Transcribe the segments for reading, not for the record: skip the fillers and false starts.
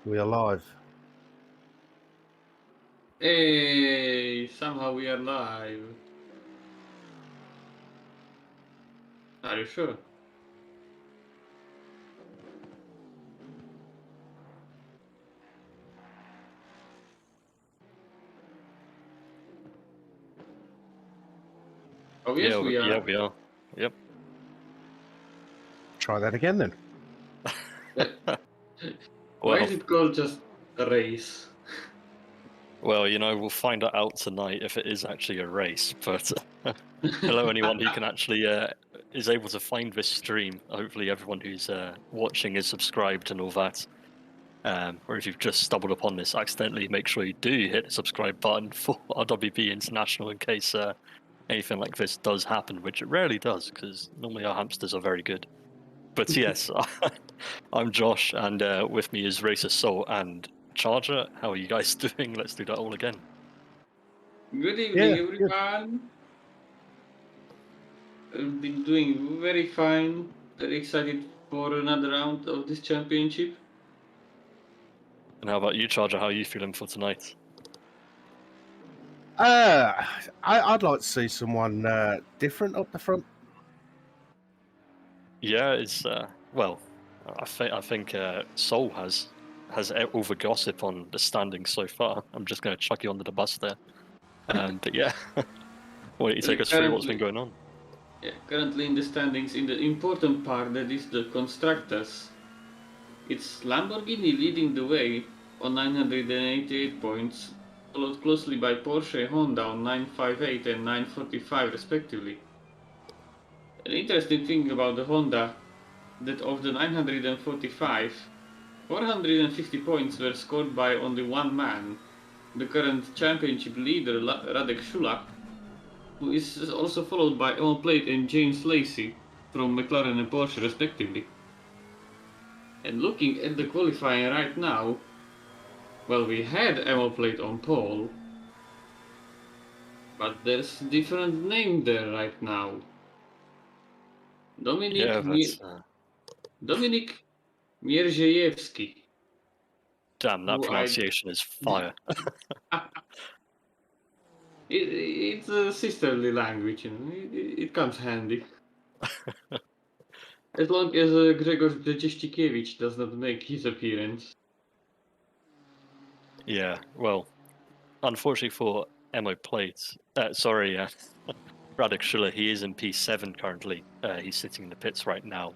We are live. Hey, somehow we are live. Are you sure? Oh yes, we Yeah, are. we are. Yep. Try that again then. Why Well, is it called just a race? well, we'll find out tonight if it is actually a race. But hello, anyone who can actually is able to find this stream. Hopefully, everyone who's watching is subscribed and all that. Or if you've just stumbled upon this accidentally, make sure you do hit the subscribe button for RWB International in case anything like this does happen, which it rarely does, because normally our hamsters are very good. But yes, I'm Josh, and with me is Racer Soul and Charger. How are you guys doing? Let's do that all again. Good evening, Yeah, good. everyone. I've been doing very fine. Very excited for another round of this championship. And how about you, Charger? How are you feeling for tonight? I'd like to see someone different up the front. Yeah, it's well, I think Soul has all the gossip on the standings so far. I'm just going to chuck you under the bus there. But yeah, why don't you take us through what's been going on? Yeah, currently in the standings, in the important part that is the constructors, it's Lamborghini leading the way on 988 points, followed closely by Porsche and Honda on 958 and 945 respectively. An interesting thing about the Honda, that of the 945, 450 points were scored by only one man, the current championship leader Radek Šulak, who is also followed by Emil Plate and James Lacey from McLaren and Porsche respectively. And looking at the qualifying right now, well, we had Emil Plate on pole, but there's a different name there right now. Yeah, that's Dominik Mierzejewski. damn. That Who pronunciation is fire. it's a sisterly language, it comes handy. As long as Grzegorz Brześcikiewicz does not make his appearance. Yeah, well, unfortunately for Emo Plate, Radek Schiller, he is in P7 currently. He's sitting in the pits right now,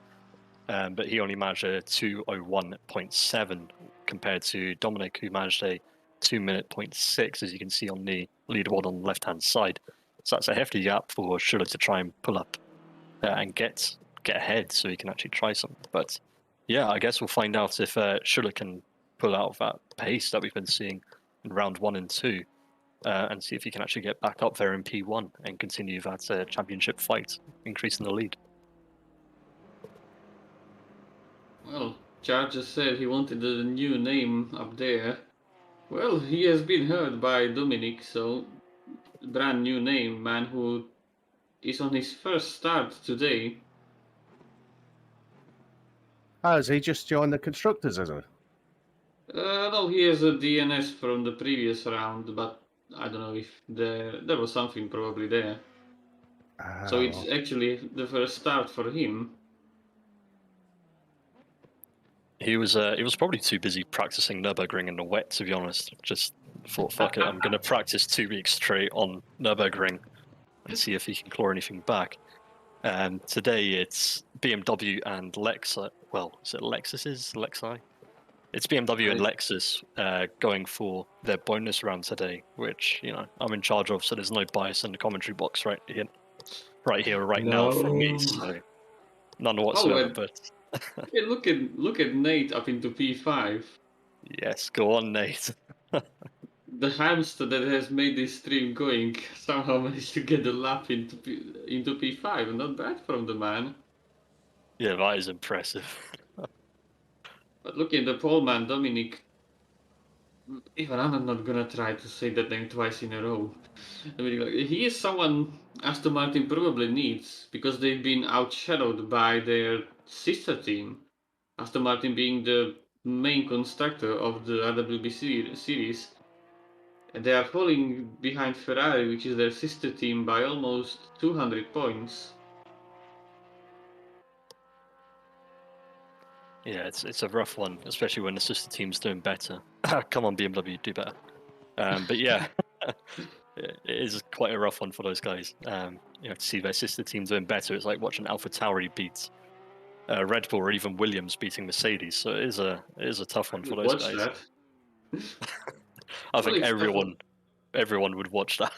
but he only managed a 2:01.7 compared to Dominic, who managed a 2-minute 0.6, as you can see on the leaderboard on the left-hand side. So that's a hefty gap for Schiller to try and pull up and get ahead, so he can actually try something. But yeah, I guess we'll find out if Schiller can pull out of that pace that we've been seeing in round 1 and 2. And see if he can actually get back up there in P1 and continue that championship fight, increasing the lead. Well, Charger said he wanted a new name up there. Well, he has been heard by Dominic, so brand new name, man who is on his first start today. Has he just joined the constructors, has he? No, he has a DNS from the previous round, but I don't know if there was something probably there. So it's actually the first start for him. He was probably too busy practicing Nürburgring in the wet, to be honest. Just thought, fuck it, I'm going to practice 2 weeks straight on Nürburgring and see if he can claw anything back. Today it's BMW and Lexus. Well, is it Lexus's? Lexi? It's BMW and Lexus going for their bonus round today, which I'm in charge of, so there's no bias in the commentary box right here, now from me. So none whatsoever. But yeah, look at Nate up into P5. Yes, go on, Nate. The hamster that has made this stream going somehow managed to get a lap into P5. Not bad from the man. Yeah, that is impressive. But look at the pole man, Dominic. Even I'm not gonna try to say that name twice in a row. I mean, he is someone Aston Martin probably needs because they've been outshadowed by their sister team. Aston Martin being the main constructor of the RWB series. And they are falling behind Ferrari, which is their sister team, by almost 200 points. Yeah, it's a rough one, especially when the sister team's doing better. Come on, BMW, do better. But yeah, it is quite a rough one for those guys. To see their sister team doing better, it's like watching AlphaTauri beat Red Bull or even Williams beating Mercedes. So it is a tough one for those Watch guys. that. I think everyone would watch that.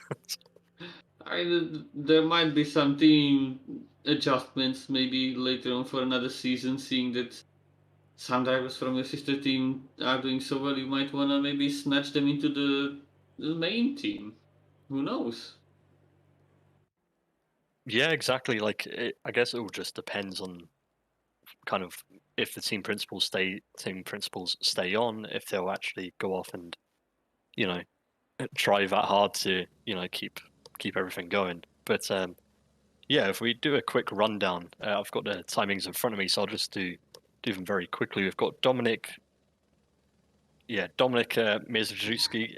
There might be some team adjustments maybe later on for another season, seeing that some drivers from your sister team are doing so well. You might want to maybe snatch them into the main team. Who knows? Yeah, exactly. I guess it all just depends on kind of if the team principals stay on, if they'll actually go off and try that hard to keep everything going. But yeah, if we do a quick rundown, I've got the timings in front of me, so I'll just do them very quickly. We've got Dominic Mizujewski.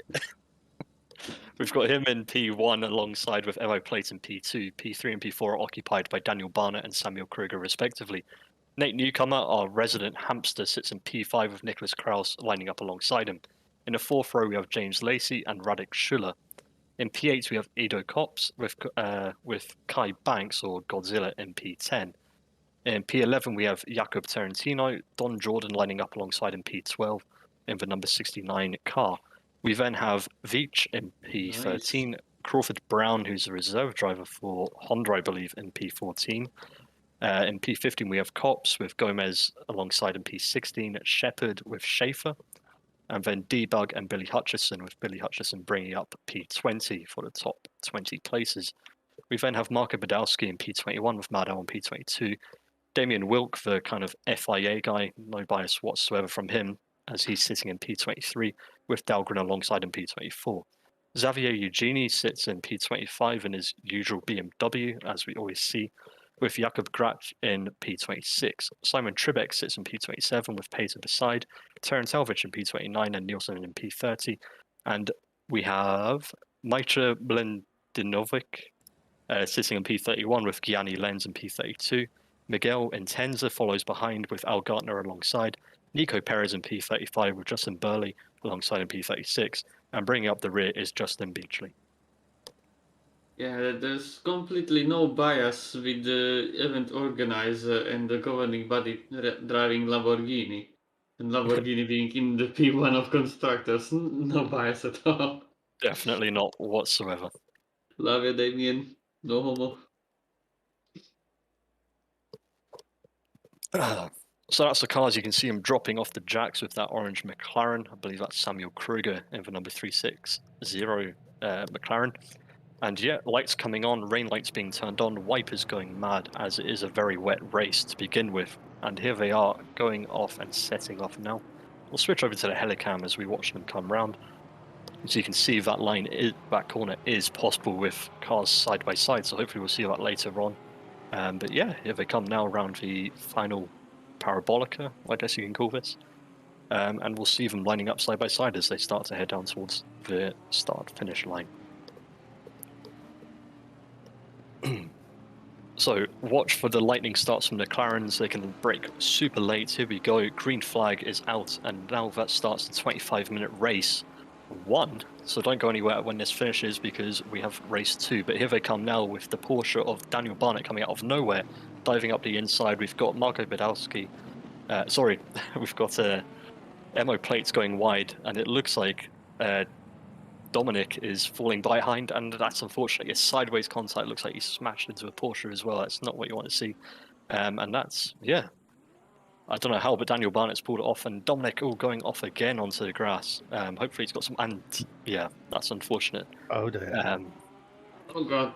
We've got him in P1 alongside with Evo Plate in P2. P3 and P4 are occupied by Daniel Barnett and Samuel Kruger, respectively. Nate Newcomer, our resident hamster, sits in P5 with Nicholas Kraus lining up alongside him. In the fourth row, we have James Lacey and Radek Schuller. In P8, we have Edo Kops with Kai Banks or Godzilla in P10. In P11, we have Jakob Tarantino, Don Jordan lining up alongside in P12 in the number 69 car. We then have Veach in P13, nice. Crawford Brown, who's a reserve driver for Honda, I believe, in P14. In P15, we have Kops with Gomez alongside in P16, Shepard with Schaefer, and then Debug and Billy Hutchison, with Billy Hutchison bringing up P20 for the top 20 places. We then have Marko Badowski in P21 with Maddow on P22. Damien Wilk, the kind of FIA guy, no bias whatsoever from him, as he's sitting in P23 with Dahlgren alongside in P24. Xavier Eugeni sits in P25 in his usual BMW, as we always see, with Jakob Gratch in P26. Simon Tribeck sits in P27 with Peter beside, Terence Elvich in P29 and Nielsen in P30. And we have Mitra Blendinovic sitting in P31 with Gianni Lenz in P32. Miguel Intenza follows behind with Al Gartner alongside. Nico Perez in P35 with Justin Burley alongside in P36. And bringing up the rear is Justin Beachley. Yeah, there's completely no bias with the event organizer and the governing body driving Lamborghini. And Lamborghini being in the P1 of constructors. No bias at all. Definitely not whatsoever. Love you, Damien. No homo. So that's the cars. You can see him dropping off the jacks with that orange McLaren. I believe that's Samuel Kruger in the number 360 McLaren. And yeah, lights coming on, rain lights being turned on, wipers going mad as it is a very wet race to begin with. And here they are going off and setting off now. We'll switch over to the helicam as we watch them come round. So you can see that that corner is possible with cars side by side. So hopefully we'll see that later on. But yeah, here they come now around the final parabolica, I guess you can call this. And we'll see them lining up side by side as they start to head down towards the start-finish line. So watch for the lightning starts from the McLarens. They can brake super late. Here we go. Green flag is out, and now that starts the 25-minute race 1. So don't go anywhere when this finishes because we have race 2. But here they come now with the Porsche of Daniel Barnett coming out of nowhere, diving up the inside. We've got Marko Badowski. We've got Emo Plates going wide, and it looks like Dominic is falling behind, and that's unfortunately a sideways contact. Looks like he smashed into a Porsche as well. That's not what you want to see. And that's, yeah. I don't know how, but Daniel Barnett's pulled it off, and Dominic going off again onto the grass. Hopefully he's got some, and yeah, that's unfortunate. Oh dear. Oh god.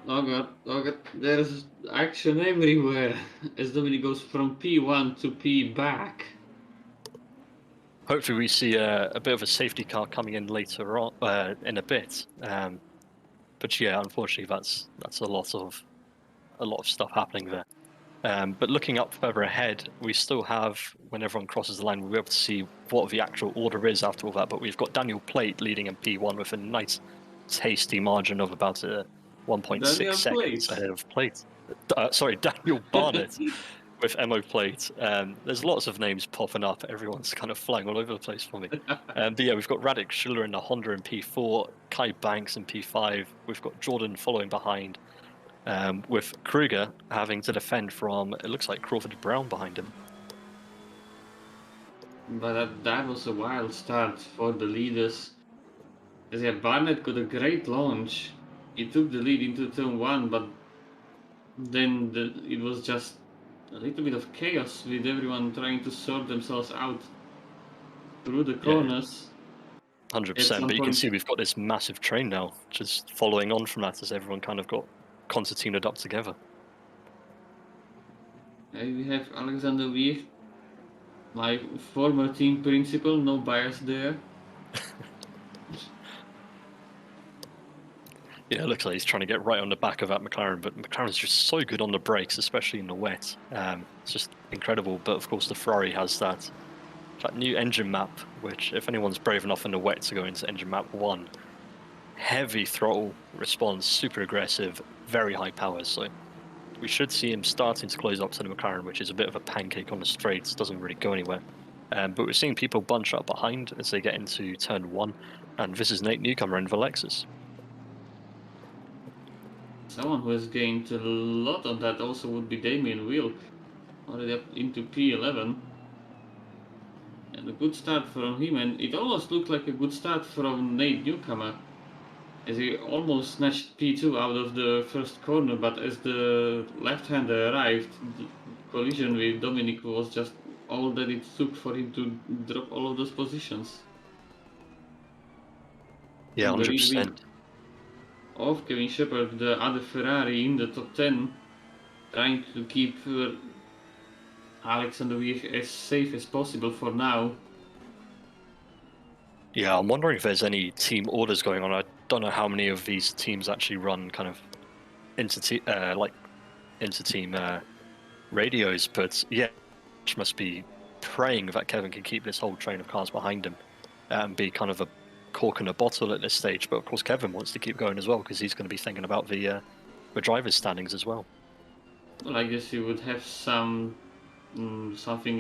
There's action everywhere as Dominic goes from P1 to P back. Hopefully we see a bit of a safety car coming in later on in a bit. But yeah, unfortunately that's a lot of stuff happening there. But looking up further ahead, we still have, when everyone crosses the line, we'll be able to see what the actual order is after all that. But we've got Daniel Plate leading in P1 with a nice, tasty margin of about 1.6 Daniel seconds Plate. ahead of Plate. Sorry, Daniel Barnett with MO Plate. There's lots of names popping up. Everyone's kind of flying all over the place for me. But yeah, we've got Radek Schiller in the Honda in P4, Kai Banks in P5. We've got Jordan following behind. With Kruger having to defend from, it looks like Crawford Brown behind him. But that was a wild start for the leaders. As yeah, Barnett got a great launch. He took the lead into turn 1, but then it was just a little bit of chaos with everyone trying to sort themselves out through the corners. 100%, but you can see we've got this massive train now, just following on from that as everyone kind of got concertinaed up together. We have Alexander Wiech, my former team principal, no bias there. Yeah, it looks like he's trying to get right on the back of that McLaren, but McLaren's just so good on the brakes, especially in the wet. It's just incredible. But of course, the Ferrari has that new engine map, which if anyone's brave enough in the wet to go into engine map 1, heavy throttle response, super aggressive, very high power. So we should see him starting to close up to the McLaren, which is a bit of a pancake on the straights, doesn't really go anywhere. But we're seeing people bunch up behind as they get into turn 1, and this is Nate Newcomer in the Lexus. Someone who has gained a lot on that also would be Damien Wilk, already up into P11. And a good start from him, and it almost looked like a good start from Nate Newcomer, as he almost snatched P2 out of the first corner, but as the left-hander arrived, the collision with Dominic was just all that it took for him to drop all of those positions. Yeah, 100%. Of Kevin Shepard, the other Ferrari in the top 10, trying to keep Alexander Wiech as safe as possible for now. Yeah, I'm wondering if there's any team orders going on. I don't know how many of these teams actually run kind of inter-team radios, but yeah, must be praying that Kevin can keep this whole train of cars behind him and be kind of a cork in a bottle at this stage. But of course, Kevin wants to keep going as well because he's going to be thinking about the drivers' standings as well. Well, I guess you would have something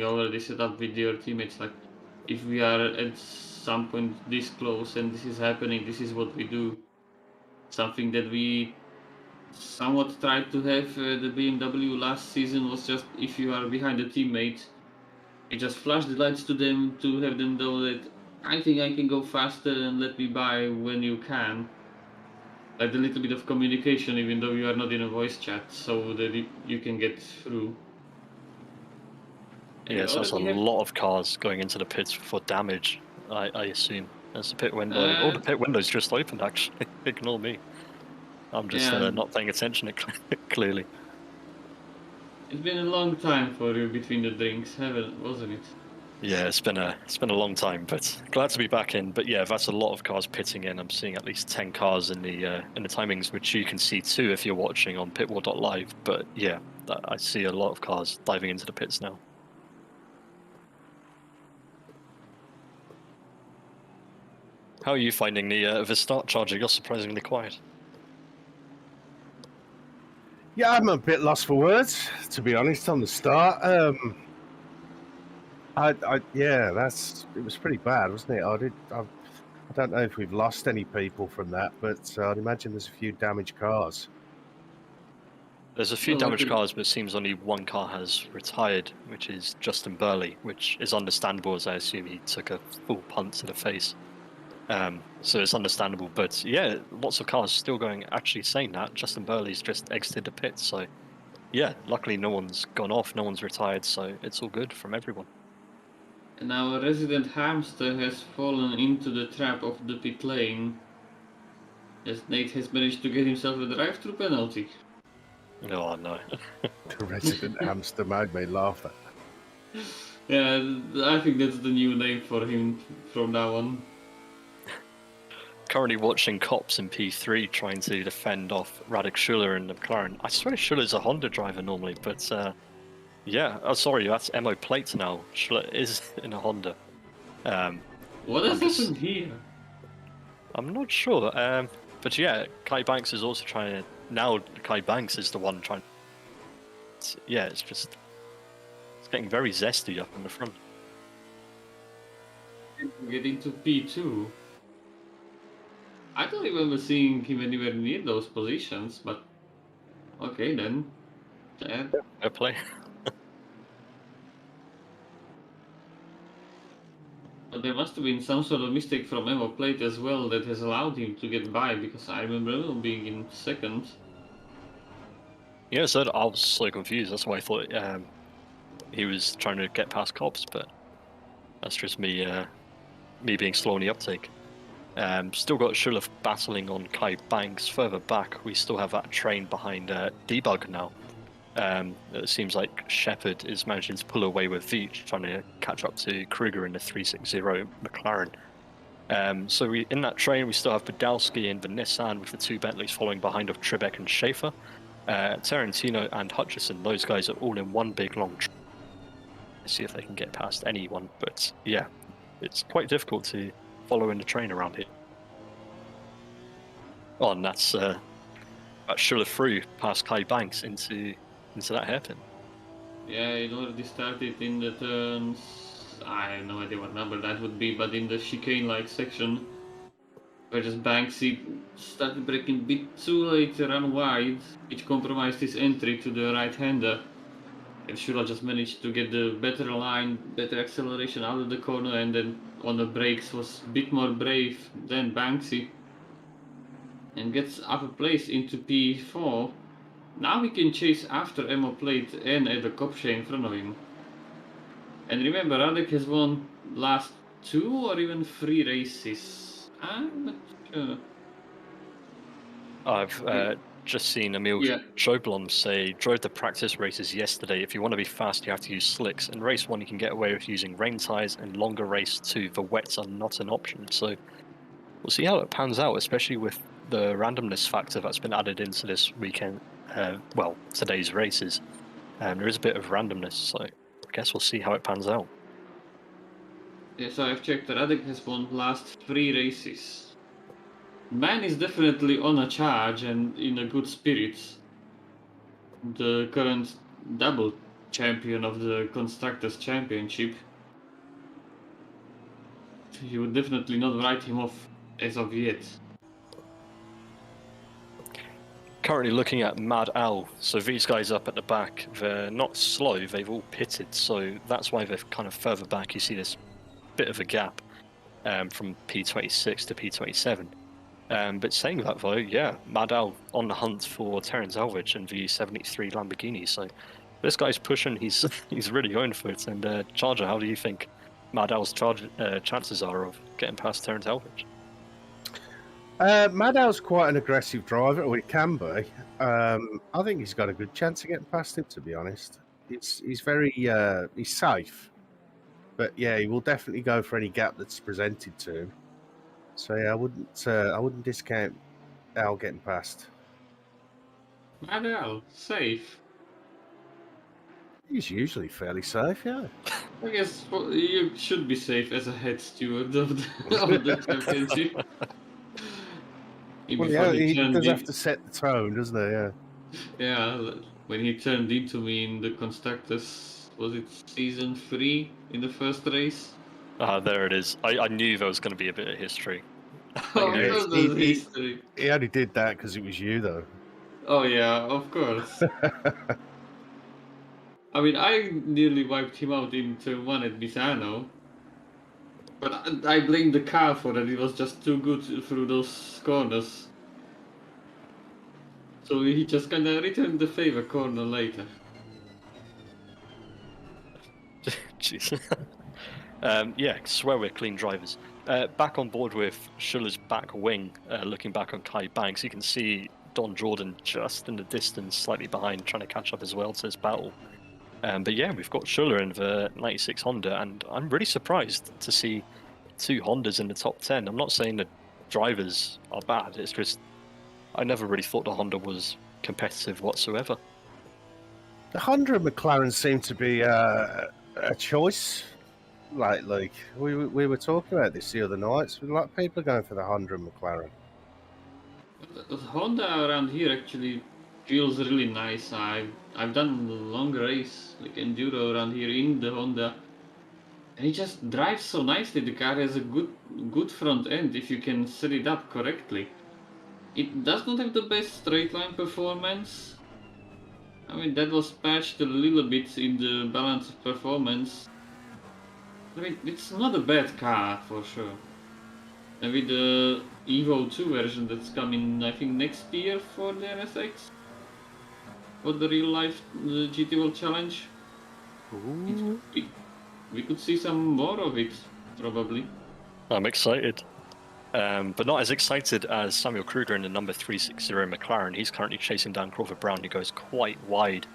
already set up with your teammates, like if we are at some point this close and this is happening, this is what we do. Something that we somewhat tried to have the BMW last season was just, if you are behind a teammate, you just flash the lights to them to have them know that I think I can go faster and let me by when you can. Like a little bit of communication, even though you are not in a voice chat, so that you can get through. Yeah, so that's a lot of cars going into the pits for damage, I assume. That's the pit window. The pit window's just opened, actually. Ignore me. I'm just not paying attention, clearly. It's been a long time for you between the drinks, wasn't it? Yeah, it's been a long time, but glad to be back in. But yeah, that's a lot of cars pitting in. I'm seeing at least 10 cars in the timings, which you can see too if you're watching on pitwall.live. But yeah, I see a lot of cars diving into the pits now. How are you finding the start charger? You're surprisingly quiet. Yeah, I'm a bit lost for words, to be honest, on the start. It was pretty bad, wasn't it? I don't know if we've lost any people from that, but I'd imagine there's a few damaged cars. There's a few damaged cars, but it seems only one car has retired, which is Justin Burley, which is understandable, as I assume he took a full punt to the face. So it's understandable, but yeah, lots of cars still going. Actually saying that, Justin Burley's just exited the pit, so yeah, luckily no one's gone off, no one's retired, so it's all good from everyone. And our resident hamster has fallen into the trap of the pit lane, as Nate has managed to get himself a drive-through penalty. Oh no. The resident hamster made me laugh at that. Yeah, I think that's the new name for him from now on. Currently watching Cops in P3 trying to defend off Radek Schiller in the McLaren. I swear Schiller's a Honda driver normally, but Yeah, oh, sorry, that's MO plates now. Schiller is in a Honda. What has I'm just- happened here? I'm not sure. But yeah, Kai Banks is also trying to. Now Kai Banks is the one trying. Yeah, it's getting very zesty up in the front. Get into P2. I don't remember seeing him anywhere near those positions, but okay then. Fair play. But there must have been some sort of mistake from Evo Plate as well that has allowed him to get by, because I remember him being in second. Yeah, so I was so confused. That's why I thought he was trying to get past cops, but that's just me being slow on the uptake. Still got Schiller battling on Kai Banks. Further back, we still have that train behind Debug now. It seems like Shepard is managing to pull away with Veach, trying to catch up to Kruger in the 360 McLaren. So in that train, we still have Badalski and the Nissan, with the two Bentleys following behind of Trebek and Schaefer. Tarantino and Hutchison, those guys are all in one big long train. See if they can get past anyone, but yeah, it's quite difficult to follow in the train around here. Oh, and that's Schiller through past Kai Banks into that hairpin. Yeah, it already started in the turns. I have no idea what number that would be, but in the chicane-like section, where just Banksy started braking a bit too late to run wide, which compromised his entry to the right-hander. And Shula just managed to get the better line, better acceleration out of the corner, and then on the brakes was a bit more brave than Banksy. And gets up a place into P4. Now he can chase after Emo Plate and at the Kopje in front of him. And remember, Radek has won last 2 or even 3 races. I'm not sure. I've just seen Emil Joblom say, drove the practice races yesterday. If you want to be fast, you have to use slicks. In race 1, you can get away with using rain tyres, and longer race 2, the wets are not an option. So we'll see how it pans out, especially with the randomness factor that's been added into this weekend. Today's races. There is a bit of randomness, so I guess we'll see how it pans out. Yeah, so I've checked. Radek has won last 3 races. Man is definitely on a charge and in a good spirits. The current double champion of the Constructors Championship. You would definitely not write him off as of yet. Currently looking at Mad Al, so these guys up at the back, they're not slow, they've all pitted, so that's why they're kind of further back. You see this bit of a gap from P26 to P27. But saying that though, yeah, Mad Al on the hunt for Terence Alvidge and the 73 Lamborghini, so this guy's pushing, he's really going for it. And Charger, how do you think Mad Al's chances are of getting past Terence Alvidge? Madow's quite an aggressive driver, or he can be. I think he's got a good chance of getting past him, to be honest. He's very he's safe, but yeah, he will definitely go for any gap that's presented to him. So yeah, I wouldn't discount Al getting past. Al, safe. He's usually fairly safe, yeah. I guess you should be safe as a head steward of the championship. Well, yeah, he does have to set the tone, doesn't he? Yeah. Yeah, when he turned into me in the Constructors, was it season 3 in the first race? There it is. I knew there was going to be a bit of history. History. He only did that because it was you, though. Oh yeah, of course. I mean, I nearly wiped him out in turn 1 at Misano. But I blame the car for that. It was just too good through those corners. So he just kind of returned the favor corner later. Jeez. Yeah, swear we're clean drivers. Back on board with Schuller's back wing, looking back on Kai Banks, you can see Don Jordan just in the distance, slightly behind, trying to catch up as well to this battle. But yeah, we've got Schuller in the 96 Honda, and I'm really surprised to see 2 Hondas in the top 10. I'm not saying the drivers are bad, it's just I never really thought the Honda was competitive whatsoever. The Honda and McLaren seem to be a choice lately. We were talking about this the other night. So a lot of people are going for the Honda and McLaren. Honda around here actually feels really nice. I've done a long race, like enduro around here in the Honda, and it just drives so nicely. The car has a good front end if you can set it up correctly. It does not have the best straight line performance. I mean, that was patched a little bit in the balance of performance. I mean, it's not a bad car for sure. And with the Evo 2 version that's coming, I think, next year for the NSX, for the real life GT World Challenge, we could see some more of it, probably. I'm excited. But not as excited as Samuel Kruger in the number 360 McLaren. He's currently chasing down Crawford Brown, who goes quite wide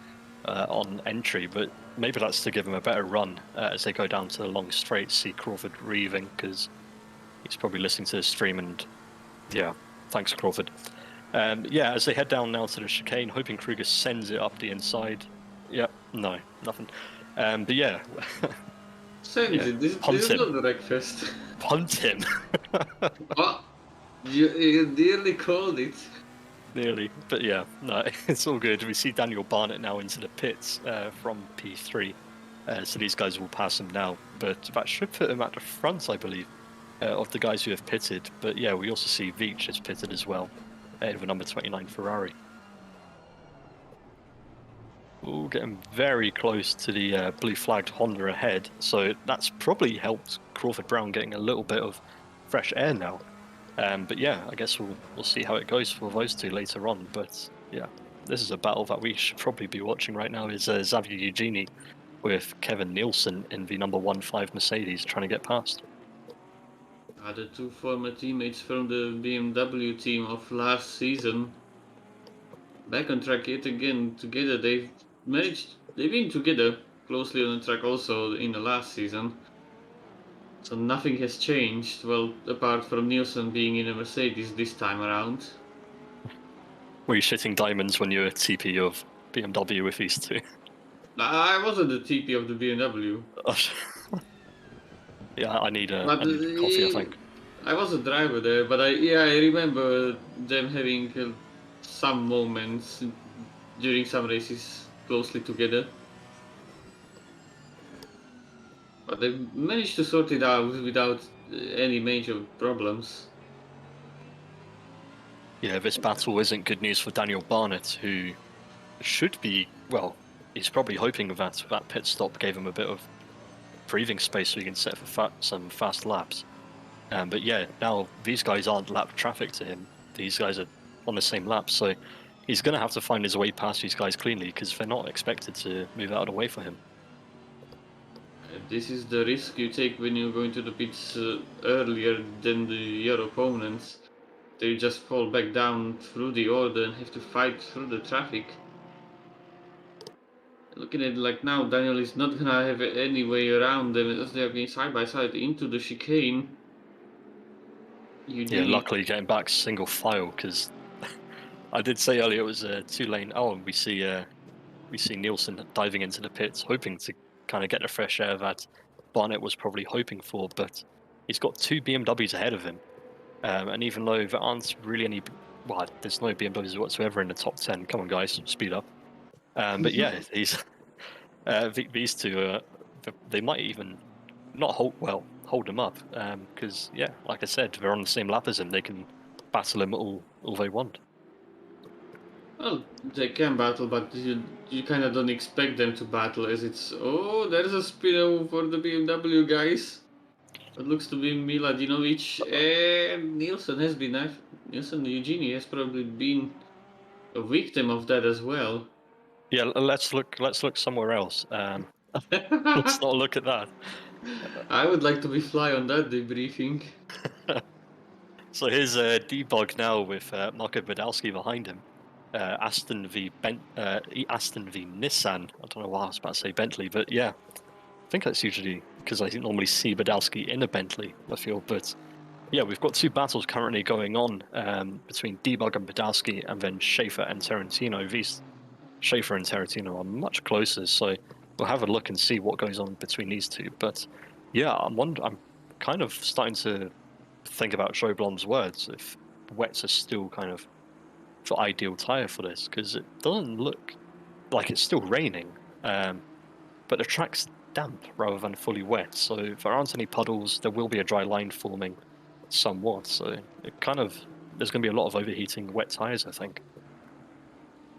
on entry, but maybe that's to give him a better run as they go down to the long straight. See Crawford reaving because he's probably listening to the stream, and yeah, thanks Crawford. Yeah, as they head down now to the chicane, hoping Kruger sends it up the inside. Yeah, no, nothing. But yeah. Sends it. This is not the wreckfest. Punt him. Oh, you nearly called it. Nearly, but yeah, no, it's all good. We see Daniel Barnett now into the pits from P3, so these guys will pass him now, but that should put him at the front, I believe, of the guys who have pitted. But yeah, we also see Veach has pitted as well, with a number 29 Ferrari. Ooh, getting very close to the blue flagged Honda ahead, so that's probably helped Crawford Brown getting a little bit of fresh air now. But yeah, I guess we'll see how it goes for those two later on. But yeah, this is a battle that we should probably be watching right now. Is Xavier Eugenie with Kevin Nielsen in the number 15 Mercedes trying to get past. The two former teammates from the BMW team of last season, back on track yet again together. They've been together closely on the track also in the last season. So nothing has changed, well, apart from Nielsen being in a Mercedes this time around. Were you shitting diamonds when you were TP of BMW with these two? I wasn't the TP of the BMW. Yeah, I need coffee, I think. I was a driver there, but I remember them having some moments during some races closely together. But they managed to sort it out without any major problems. Yeah, this battle isn't good news for Daniel Barnett, who should be, well, he's probably hoping that pit stop gave him a bit of breathing space so he can set for some fast laps. But yeah, now these guys aren't lap traffic to him. These guys are on the same lap, so he's going to have to find his way past these guys cleanly because they're not expected to move out of the way for him. This is the risk you take when you're going to the pits earlier than your opponents. They just fall back down through the order and have to fight through the traffic. Looking at it like now, Daniel is not gonna have any way around them as they are going side by side into the chicane. Yeah, luckily getting back single file because I did say earlier it was a 2-lane. Oh, and we see Nielsen diving into the pits, hoping to kind of get the fresh air that Barnett was probably hoping for, but he's got two BMWs ahead of him. And even though there aren't really any, well, there's no BMWs whatsoever in the top 10. Come on, guys, speed up. But yeah, these two, they might even not hold him up because, yeah, like I said, they're on the same lap as him. They can battle him all they want. Well, they can battle, but you kind of don't expect them to battle as it's, oh, there's a spin for the BMW guys. It looks to be Miladinovic, and Nielsen Eugenie has probably been a victim of that as well. Yeah, let's look somewhere else. Let's not look at that. I would like to be fly on that debriefing. So here's debug now with Marko Badalski behind him. Aston v Nissan. I don't know why I was about to say Bentley, but yeah, I think that's usually because I normally see Badalski in a Bentley, I feel. But yeah, we've got two battles currently going on between Debug and Badalski, and then Schaefer and Tarantino. Schaefer and Tarantino are much closer, so we'll have a look and see what goes on between these two. But yeah, I'm kind of starting to think about Joe Blom's words, if wets are still kind of the ideal tyre for this, because it doesn't look like it's still raining, but the track's damp rather than fully wet, so if there aren't any puddles, there will be a dry line forming somewhat, so there's going to be a lot of overheating wet tyres, I think.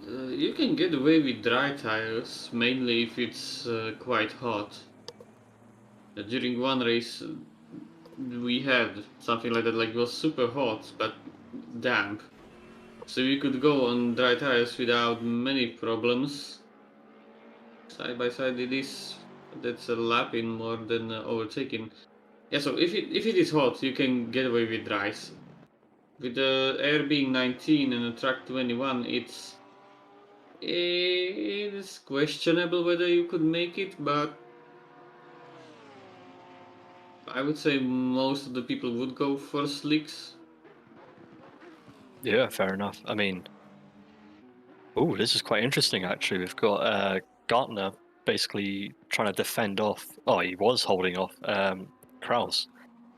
You can get away with dry tires, mainly if it's quite hot. During one race, we had something like that, like it was super hot but damp. So you could go on dry tires without many problems. Side by side, that's a lap in more than overtaking. Yeah, so if it is hot, you can get away with dries. With the air being 19 and the track 21, it's questionable whether you could make it, but I would say most of the people would go for slicks. Yeah, fair enough. I mean, oh, this is quite interesting actually. We've got Gartner basically trying to defend off. Oh, he was holding off Kraus,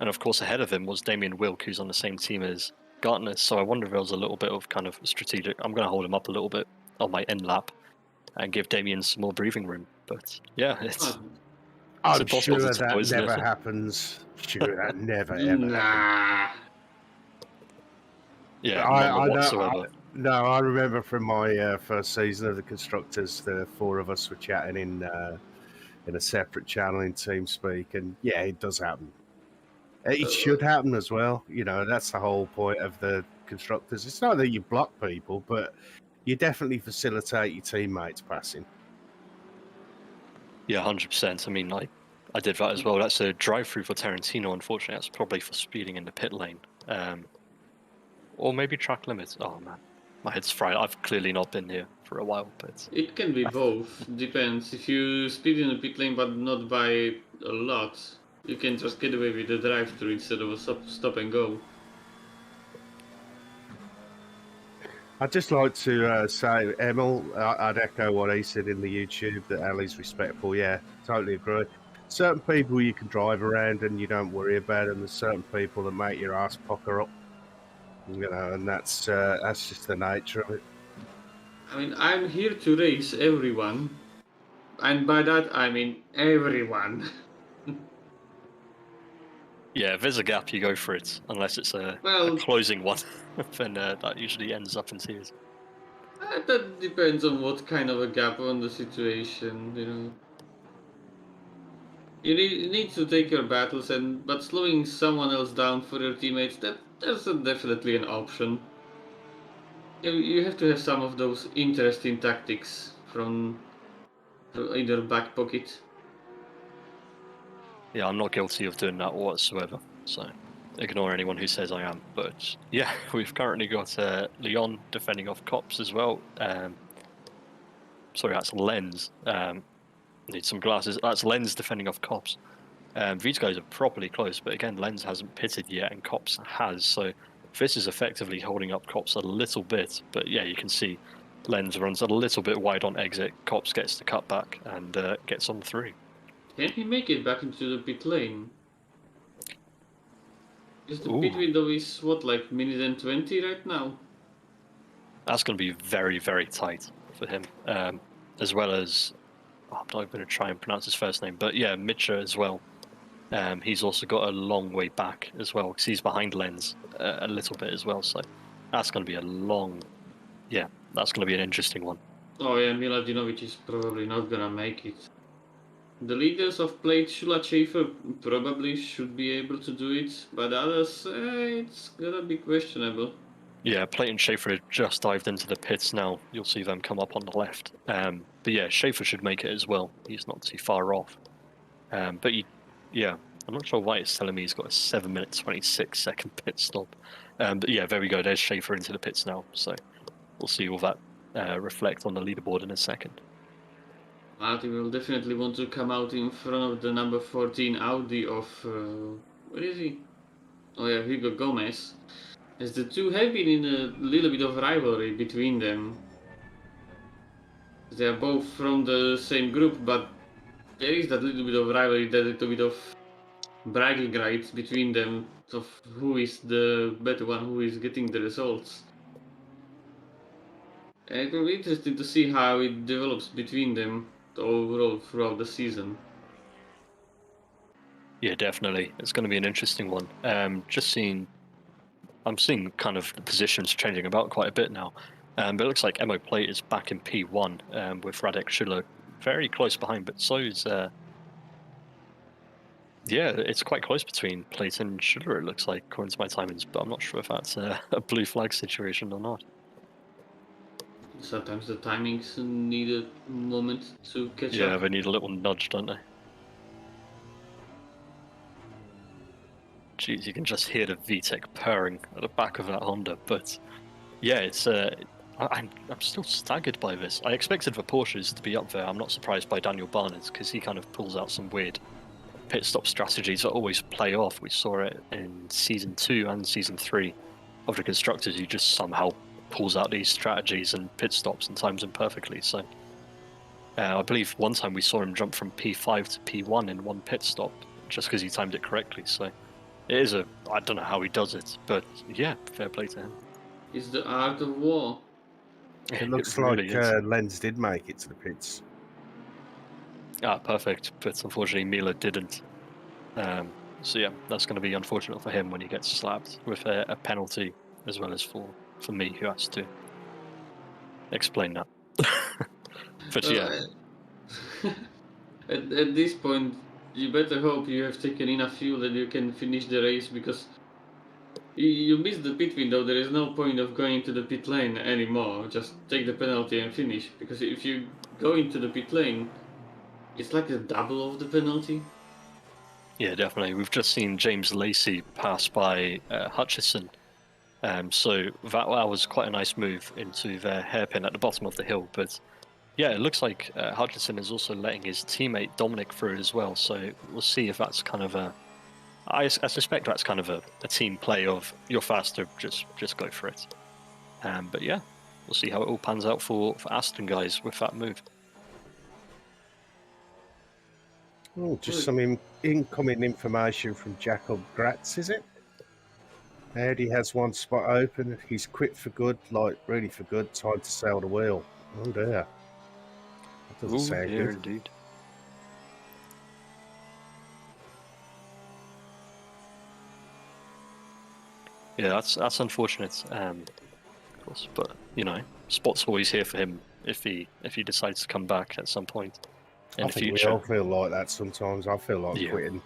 and of course ahead of him was Damien Wilk, who's on the same team as Gartner. So I wonder if there was a little bit of kind of strategic. I'm going to hold him up a little bit on my end lap and give Damien some more breathing room. But yeah, it's I'm impossible sure to tell, that isn't never it? happens. Sure, that never ever happens. Nah. Yeah, none know. whatsoever. No, I remember from my first season of the Constructors, the four of us were chatting in a separate channel in TeamSpeak, and yeah, it does happen. It should happen as well. You know, that's the whole point of the Constructors. It's not that you block people, but you definitely facilitate your teammates passing. Yeah, 100%. I mean, I did that as well. That's a drive-through for Tarantino. Unfortunately, that's probably for speeding in the pit lane. Or maybe track limits. Oh man, my head's fried. I've clearly not been here for a while, but It can be both. Depends. If you speed in the pit lane but not by a lot, you can just get away with the drive-through instead of a stop and go. I'd just like to say, Emil, I'd echo what he said in the YouTube, that Ali's respectful. Yeah, totally agree. Certain people you can drive around and you don't worry about them. There's certain people that make your ass pucker up, you know, and that's just the nature of it. I mean, I'm here to race everyone, and by that I mean everyone. yeah, if there's a gap, you go for it, unless it's a closing one. Then that usually ends up in tears. That depends on what kind of a gap on the situation, you know. You need to take your battles, but slowing someone else down for your teammates, that's definitely an option. You have to have some of those interesting tactics from either back pocket. Yeah, I'm not guilty of doing that whatsoever, so ignore anyone who says I am. But yeah, we've currently got Leon defending off Cops as well. Sorry, that's Lens. Need some glasses. That's Lens defending off Cops. These guys are properly close, but again, Lens hasn't pitted yet, and Cops has. So this is effectively holding up Cops a little bit. But yeah, you can see Lens runs a little bit wide on exit. Cops gets the cutback and gets on through. Can he make it back into the pit lane? Because the pit window is what, like minute and 20 right now? That's going to be very, very tight for him. As well as, I'm not going to try and pronounce his first name, but yeah, Mitcha as well. He's also got a long way back as well, because he's behind Lens a little bit as well. So that's going to be a long, yeah, that's going to be an interesting one. Oh yeah, Miladinovic is probably not gonna make it. The leaders of Plate, Shula Schaefer, probably should be able to do it, but others, it's gonna be questionable. Yeah, Plate and Schaefer just dived into the pits now. You'll see them come up on the left. But yeah, Schaefer should make it as well. He's not too far off. But yeah, I'm not sure why it's telling me he's got a 7-minute 26-second pit stop. But yeah, there we go. There's Schaefer into the pits now. So we'll see all that reflect on the leaderboard in a second. Martin will definitely want to come out in front of the number 14 Audi of... where is he? Oh yeah, Hugo Gomez. As the two have been in a little bit of rivalry between them. They are both from the same group, but there is that little bit of rivalry, that little bit of bragging rights between them of who is the better one, who is getting the results. And it will be interesting to see how it develops between them overall throughout the season. Yeah, definitely. It's going to be an interesting one. I'm seeing kind of the positions changing about quite a bit now. But it looks like Emo Plate is back in P1 with Radek Schiller very close behind, but so is yeah, it's quite close between Plate and Schiller, it looks like, according to my timings, but I'm not sure if that's a blue flag situation or not. Sometimes the timings need a moment to catch Yeah, up. they need a little nudge, don't they? Jeez, you can just hear the VTEC purring at the back of that Honda, but yeah, it's I'm still staggered by this. I expected the Porsches to be up there. I'm not surprised by Daniel Barnes because he kind of pulls out some weird pit stop strategies that always play off. We saw it in season 2 and season 3 of the Constructors. He just somehow pulls out these strategies and pit stops and times them perfectly. So I believe one time we saw him jump from P5 to P1 in one pit stop just because he timed it correctly. So it is I don't know how he does it, but yeah, fair play to him. It's the art of war. It looks really like Lenz did make it to the pits. Ah, perfect. But unfortunately, Mila didn't. So yeah, that's going to be unfortunate for him when he gets slapped with a penalty, as well as for me, who has to explain that. But yeah, At this point, you better hope you have taken enough fuel that you can finish the race, because you miss the pit window. There is no point of going to the pit lane anymore. Just take the penalty and finish, because if you go into the pit lane, it's like a double of the penalty. yeah, definitely. We've just seen James Lacey pass by Hutchison. So that was quite a nice move into their hairpin at the bottom of the hill. But yeah, it looks like Hutchison is also letting his teammate Dominic through as well. So we'll see if that's kind of I suspect that's kind of a team play of you're faster, just go for it. But yeah, we'll see how it all pans out for Aston guys with that move. Oh, just some incoming information from Jacob Gratz, is it? Audi has one spot open. He's quit for good, like really for good. Time to sail the wheel. Oh dear. That doesn't sound yeah, good. indeed. Yeah, that's unfortunate. Of course, but you know, spot's always here for him if he decides to come back at some point in I the think future. we all feel like that sometimes. I feel like quitting.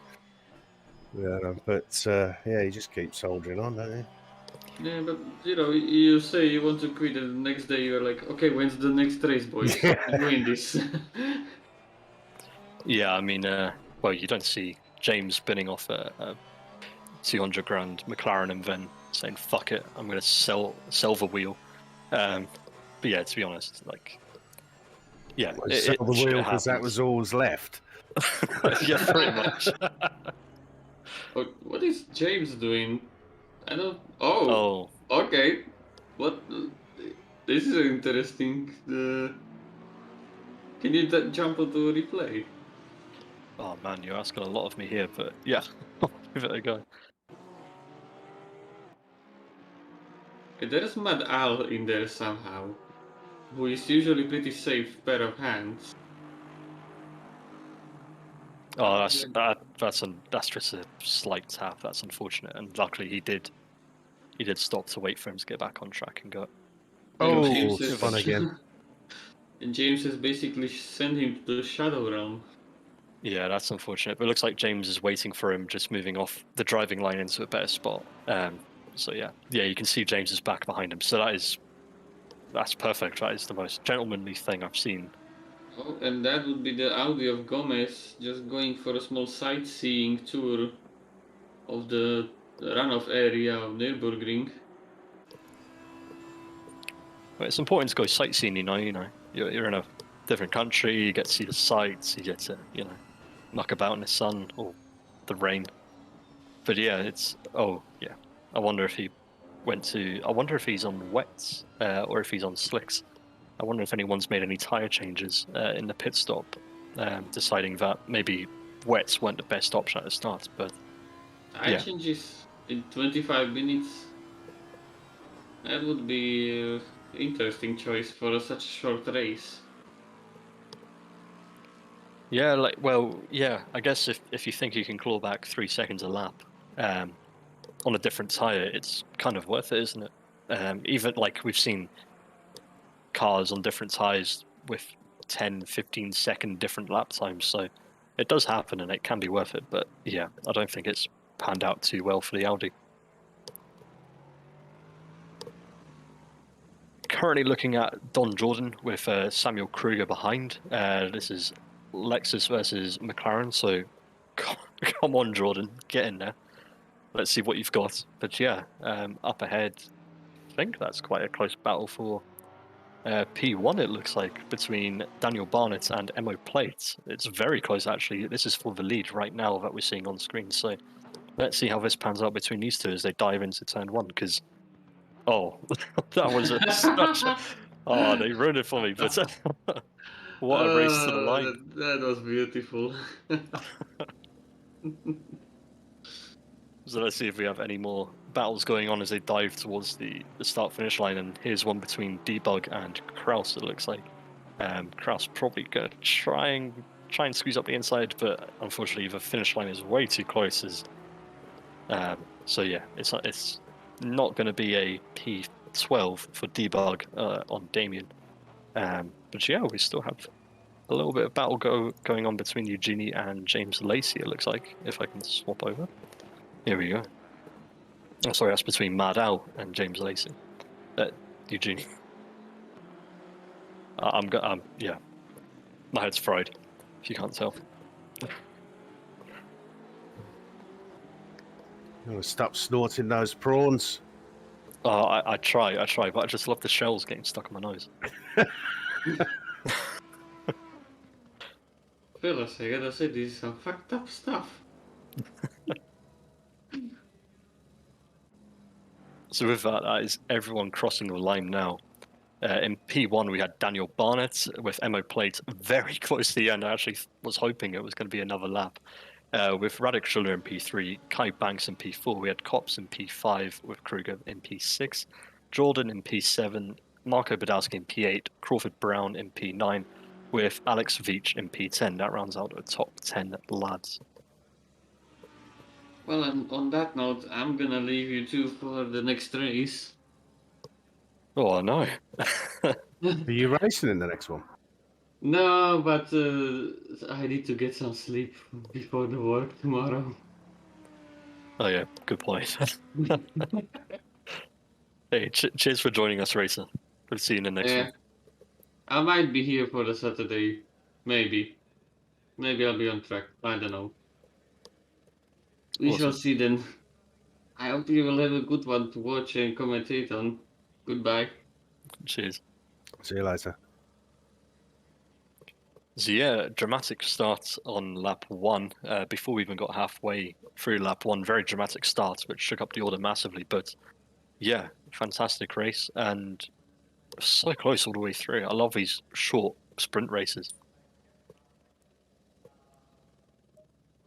Yeah, but yeah, you just keep soldiering on, don't you? Yeah, but you know, you say you want to quit, and the next day you're like, okay, when's the next race, boys? I'm doing this. Yeah, I mean, well, you don't see James spinning off a 200 grand McLaren and then saying "fuck it, I'm going to sell the wheel." But yeah, to be honest, like, yeah, Well, sell the wheel because that was all was left. Yeah, pretty much. What is James doing? I don't. Oh, Oh, okay. What? This is interesting. Can you jump onto replay? oh man, you're asking a lot of me here, but yeah, I'll give it a go. There's Mad Al in there somehow, who is usually pretty safe pair of hands. Oh, that's just a slight tap. That's unfortunate, and luckily he did stop to wait for him to get back on track and go. Oh, James it's fun again. And James has basically sent him to the Shadow Realm. Yeah, that's unfortunate. But it looks like James is waiting for him, just moving off the driving line into a better spot. So yeah, you can see James is back behind him. So that's perfect. That is the most gentlemanly thing I've seen. Oh, and that would be the Audi of Gomez just going for a small sightseeing tour of the runoff area of Nürburgring. But it's important to go sightseeing. You know, you're in a different country. You get to see the sights. You get to knock about in the sun or the rain. But yeah, I wonder if he went to. I wonder if he's on wets or if he's on slicks. I wonder if anyone's made any tyre changes in the pit stop, deciding that maybe wets weren't the best option at the start. But Tyre changes in 25 minutes. That would be an interesting choice for such a short race. yeah, I guess if you think you can claw back 3 seconds a lap on a different tyre, it's kind of worth it, isn't it? Even like we've seen cars on different tyres with 10, 15 second different lap times, so it does happen and it can be worth it. But yeah, I don't think it's panned out too well for the Audi. Currently looking at Don Jordan with Samuel Kruger behind. This is Lexus versus McLaren, so come on, Jordan, get in there. Let's see what you've got. But yeah, up ahead, I think that's quite a close battle for P1, it looks like, between Daniel Barnett and Emo Plate. It's very close, actually. This is for the lead right now that we're seeing on screen. So let's see how this pans out between these two as they dive into turn 1, because oh, that was such a... Oh, they ruined it for me, but what a race to the line. That was beautiful. So let's see if we have any more battles going on as they dive towards the start-finish line. And here's one between Debug and Kraus, it looks like. Kraus probably going to try and squeeze up the inside, but unfortunately the finish line is way too close. So yeah, it's not going to be a P12 for Debug on Damien. But yeah, we still have a little bit of battle going on between Eugenie and James Lacey, it looks like, if I can swap over. Here we go. Oh, sorry, that's between Mad Al and James Lacey. Eugenie. Yeah. My head's fried, if you can't tell. I'm gonna stop snorting those prawns. Oh, I try, but I just love the shells getting stuck in my nose. Fellas, I gotta say, this is some fucked up stuff. So with that is everyone crossing the line now. In P1, we had Daniel Barnett with Emo Plate very close to the end. I actually was hoping it was going to be another lap. With Radek Schuller in P3, Kai Banks in P4, we had Kops in P5 with Kruger in P6, Jordan in P7, Marco Badowski in P8, Crawford Brown in P9, with Alex Veach in P10. That rounds out the top 10 lads. Well, and on that note, I'm gonna leave you two for the next race. Oh, no. Are you racing in the next one? No, but I need to get some sleep before the work tomorrow. Oh, yeah, good point. Hey, cheers for joining us, Racer. We'll see you in the next one. I might be here for the Saturday. Maybe. Maybe I'll be on track. I don't know. We shall see then. I hope you will have a good one to watch and commentate on. Goodbye. Cheers. See you later. So yeah, dramatic start on lap 1. Before we even got halfway through lap 1, very dramatic start, which shook up the order massively. But yeah, fantastic race and so close all the way through. I love these short sprint races.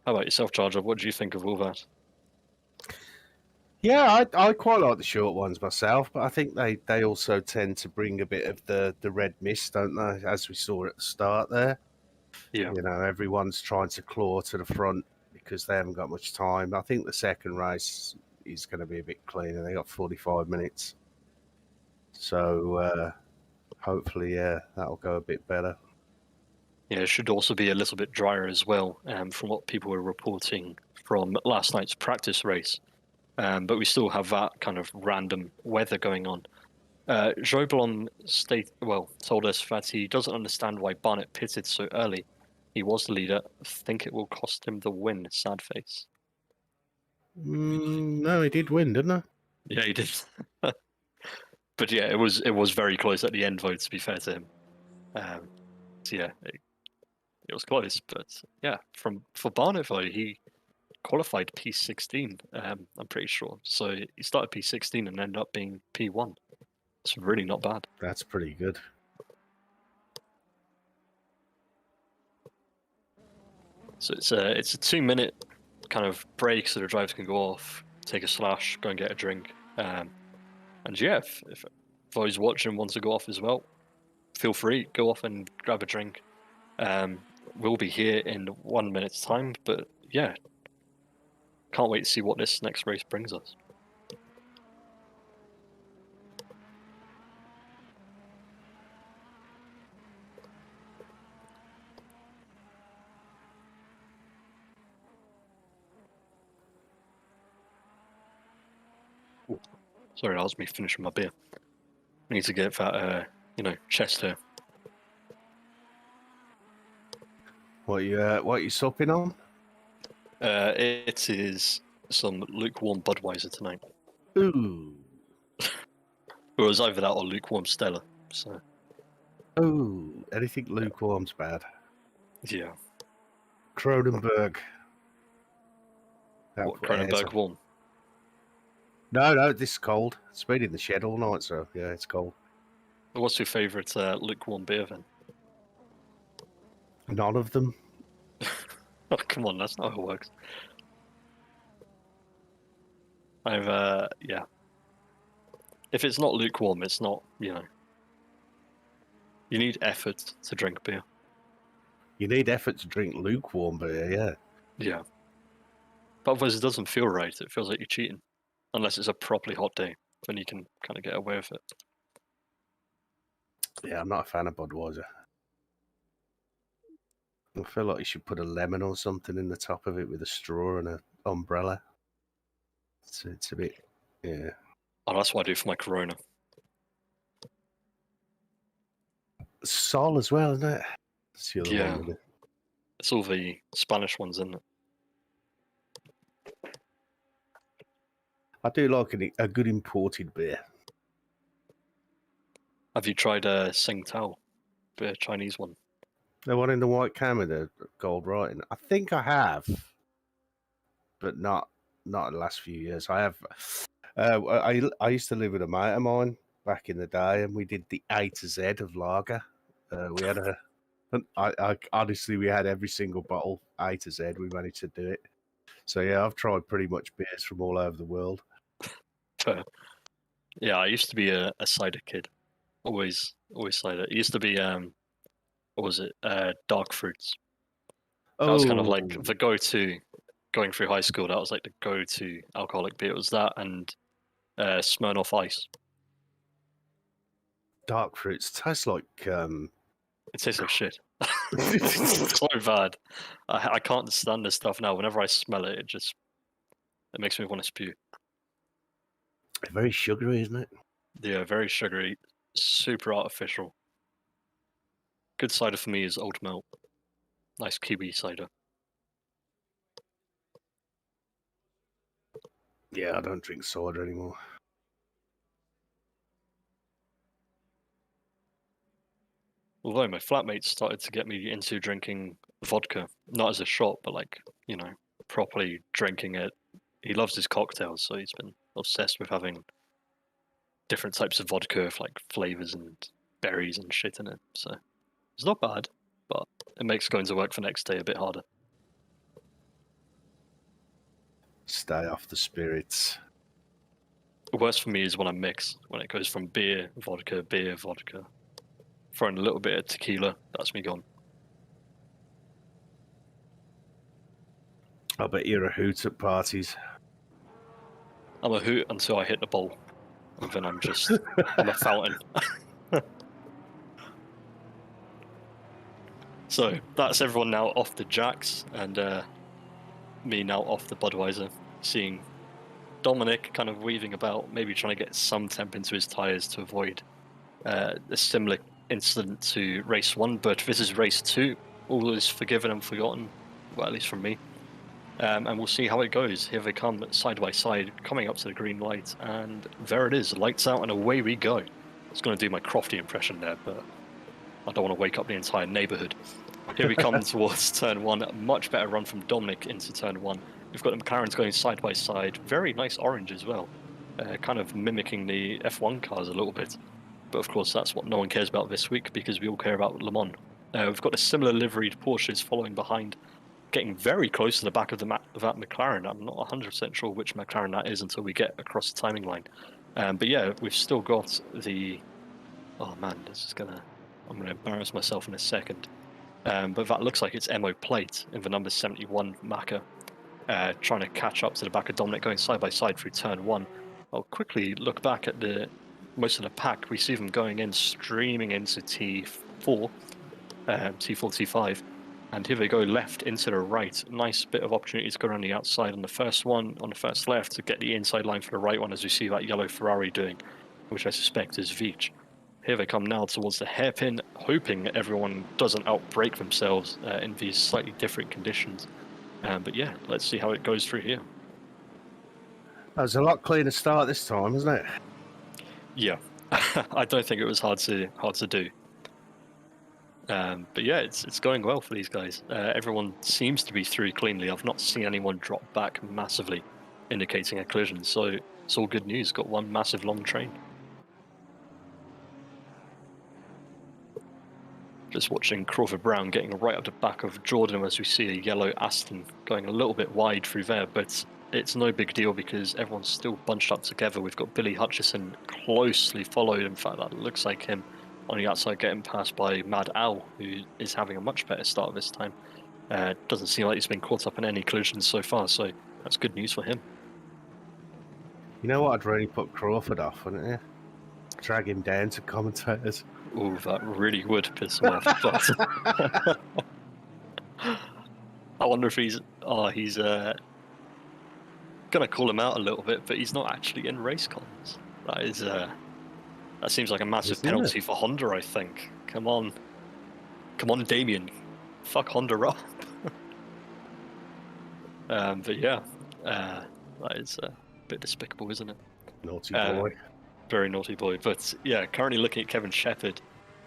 How about yourself, Charger? What do you think of all that? Yeah, I quite like the short ones myself, but I think they also tend to bring a bit of the red mist, don't they? As we saw at the start there. Yeah. You know, everyone's trying to claw to the front because they haven't got much time. I think the second race is going to be a bit cleaner. They got 45 minutes. So hopefully, that'll go a bit better. Yeah, it should also be a little bit drier as well, from what people were reporting from last night's practice race. But we still have that kind of random weather going on. Joblon told us that he doesn't understand why Barnett pitted so early. He was the leader. I think it will cost him the win. Sad face. No, he did win, didn't he? Yeah, he did. But yeah, it was very close at the end, though, to be fair to him. So yeah, it was close. But yeah, for Barnett, though, he qualified P16, I'm pretty sure. So he started P16 and ended up being P1. It's really not bad. That's pretty good. So it's a 2-minute kind of break so the drivers can go off, take a slash, go and get a drink. And yeah, if those watching want to go off as well, feel free, go off and grab a drink. We'll be here in 1 minute's time, but yeah, can't wait to see what this next race brings us. Ooh, sorry, that was me finishing my beer. I need to get that, chest hair. What you supping on? It is some lukewarm Budweiser tonight. Ooh. It was either that or lukewarm Stella. So. Ooh. Anything lukewarm's bad. Yeah. Kronenberg. What, Kronenberg warm? No, this is cold. It's been in the shed all night, so yeah, it's cold. What's your favourite lukewarm beer then? None of them. Oh, come on, that's not how it works. Yeah. If it's not lukewarm, it's not, You need effort to drink beer. You need effort to drink lukewarm beer, yeah. Yeah. But otherwise it doesn't feel right. It feels like you're cheating. Unless it's a properly hot day, then you can kind of get away with it. Yeah, I'm not a fan of Budweiser. I feel like you should put a lemon or something in the top of it with a straw and an umbrella. It's a bit, yeah. Oh, that's what I do for my Corona. Sol as well, isn't it? It's the other Yeah. one, isn't it? It's all the Spanish ones, isn't it? I do like a good imported beer. Have you tried Tsingtao, the Chinese one? The one in the white can with the gold writing. I think I have, but not in the last few years. I have. I used to live with a mate of mine back in the day, and we did the A to Z of lager. We had honestly, we had every single bottle A to Z. We managed to do it. So yeah, I've tried pretty much beers from all over the world. Yeah, I used to be a cider kid. Always cider. It used to be what was it? Dark fruits. That was kind of like the go-to going through high school. That was like the go-to alcoholic beer. It was that and Smirnoff Ice. Dark fruits tastes like It tastes like shit. It's so bad. I can't stand this stuff now. Whenever I smell it, it makes me want to spew. Very sugary, isn't it? Yeah, very sugary, super artificial. Good cider for me is oat milk. Nice kiwi cider. Yeah, I don't drink cider anymore. Although my flatmate started to get me into drinking vodka, not as a shot, but like, properly drinking it. He loves his cocktails, so he's been obsessed with having different types of vodka with like flavors and berries and shit in it. So it's not bad, but it makes going to work the next day a bit harder. Stay off the spirits. The worst for me is when I mix, when it goes from beer, vodka, throwing a little bit of tequila, that's me gone. I bet you're a hoot at parties. I'm a hoot until I hit the bowl. And then I'm a fountain. So that's everyone now off the Jacks and me now off the Budweiser, seeing Dominic kind of weaving about, maybe trying to get some temp into his tyres to avoid a similar incident to race 1, but this is race 2. All is forgiven and forgotten, well, at least from me. And we'll see how it goes. Here they come side by side, coming up to the green light, and there it is, lights out and away we go. I was going to do my Crofty impression there, but I don't want to wake up the entire neighbourhood. Here we come towards turn 1, a much better run from Dominic into turn 1. We've got the McLarens going side by side, very nice orange as well, kind of mimicking the F1 cars a little bit. But of course that's what no one cares about this week because we all care about Le Mans. We've got a similar liveried Porsches following behind. getting very close to the back of that McLaren. I'm not 100% sure which McLaren that is until we get across the timing line. But yeah, we've still got the... Oh man, I'm gonna embarrass myself in a second. But that looks like it's MO plate in the number 71 Macca, trying to catch up to the back of Dominic, going side by side through turn 1. I'll quickly look back at most of the pack. We see them going in, streaming into T4, T5, and here they go left into the right. Nice bit of opportunity to go around the outside on the first one, on the first left, to get the inside line for the right one, as we see that yellow Ferrari doing, which I suspect is Veach. Here they come now towards the hairpin, hoping everyone doesn't outbrake themselves in these slightly different conditions. But yeah, let's see how it goes through here. That was a lot cleaner start this time, isn't it? Yeah, I don't think it was hard to do. But yeah, it's going well for these guys. Everyone seems to be through cleanly. I've not seen anyone drop back massively, indicating a collision. So it's all good news. Got one massive long train. Just watching Crawford Brown getting right up the back of Jordan as we see a yellow Aston going a little bit wide through there, but it's no big deal because everyone's still bunched up together. We've got Billy Hutchison closely followed. In fact, that looks like him on the outside getting passed by Mad Al, who is having a much better start this time. Doesn't seem like he's been caught up in any collisions so far, so that's good news for him. You know what? I'd really put Crawford off, wouldn't you? Drag him down to commentators. Oh, that really would piss him off. But I wonder if he's gonna call him out a little bit, but he's not actually in race cons. That seems like a massive penalty for Honda, I think. Come on, Damien, fuck Honda up. But yeah, that is a bit despicable, isn't it? Naughty boy. Very naughty boy. But yeah, currently looking at Kevin Shepherd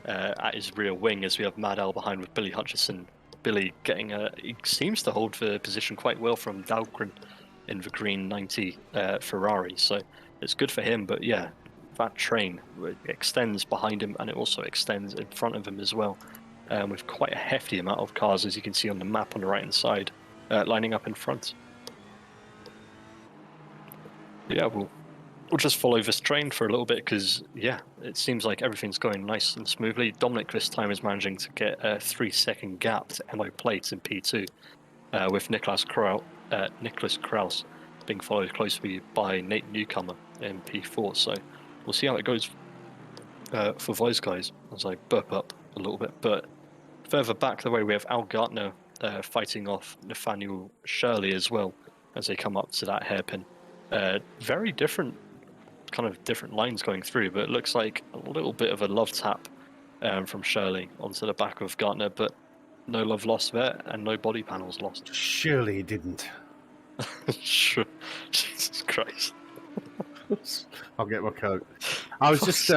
at his rear wing as we have Mad Al behind with Billy Hutchison. Billy he seems to hold the position quite well from Dahlgren in the green 90 Ferrari, so it's good for him. But yeah, that train extends behind him and it also extends in front of him as well, with quite a hefty amount of cars, as you can see on the map on the right hand side, lining up in front. Yeah, we'll just follow this train for a little bit because, yeah, it seems like everything's going nice and smoothly. Dominic this time is managing to get a 3-second gap to MO plates in P2, with Nicholas Kraus being followed closely by Nate Newcomer in P4. So we'll see how it goes for those guys as I burp up a little bit. But further back the way, we have Al Gartner fighting off Nathaniel Shirley as well as they come up to that hairpin. Very different lines going through, but it looks like a little bit of a love tap from Shirley onto the back of Gartner, but no love lost there and no body panels lost. Surely he didn't. Sure. Jesus Christ. I'll get my coat. I was just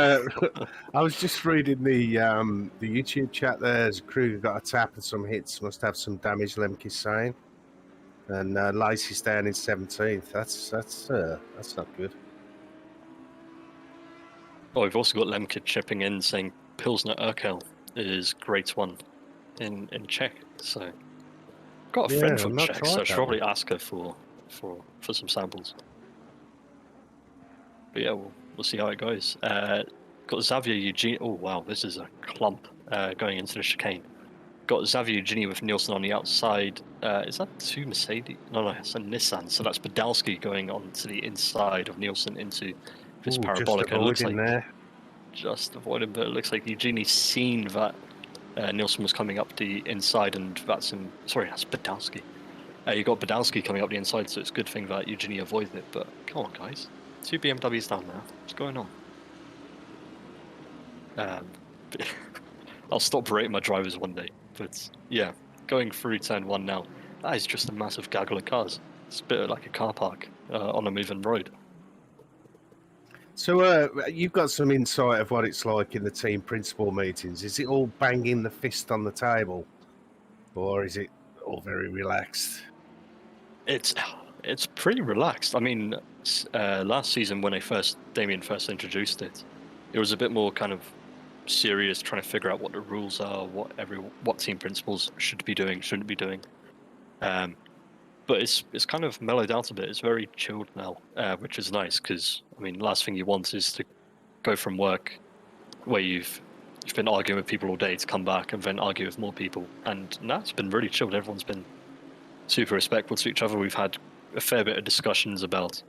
reading the YouTube chat there. There's a crew who got a tap and some hits. Must have some damage, Lemke's saying. And Lacey's down in 17th. That's not good. Oh, we've also got Lemke chipping in saying Pilsner Urkel is great one in Czech. So got a friend from Czech, so I should probably ask her for some samples. But yeah, we'll see how it goes. Got Xavier Eugene. Oh wow, this is a clump going into the chicane. Got Xavier Eugenie with Nielsen on the outside. Is that two Mercedes? No, it's a Nissan. So that's Badalski going on to the inside of Nielsen into this parabolic. Just avoiding, but it looks like Eugenie's seen that Nielsen was coming up the inside, and that's him. Sorry, that's Badalski. You got Badalski coming up the inside, so it's a good thing that Eugenie avoided it. But come on, guys, 2 BMWs down now. What's going on? I'll stop berating my drivers one day. But yeah, going through turn 1 now. That is just a massive gaggle of cars. It's a bit like a car park on a moving road. So you've got some insight of what it's like in the team principal meetings. Is it all banging the fist on the table, or is it all very relaxed? It's pretty relaxed. I mean, last season when Damien first introduced it, it was a bit more kind of serious, trying to figure out what the rules are, what team principals should be doing, shouldn't be doing. But it's kind of mellowed out a bit. It's very chilled now, which is nice because I mean, last thing you want is to go from work where you've been arguing with people all day to come back and then argue with more people. And now it's been really chilled. Everyone's been super respectful to each other. We've had a fair bit of discussions about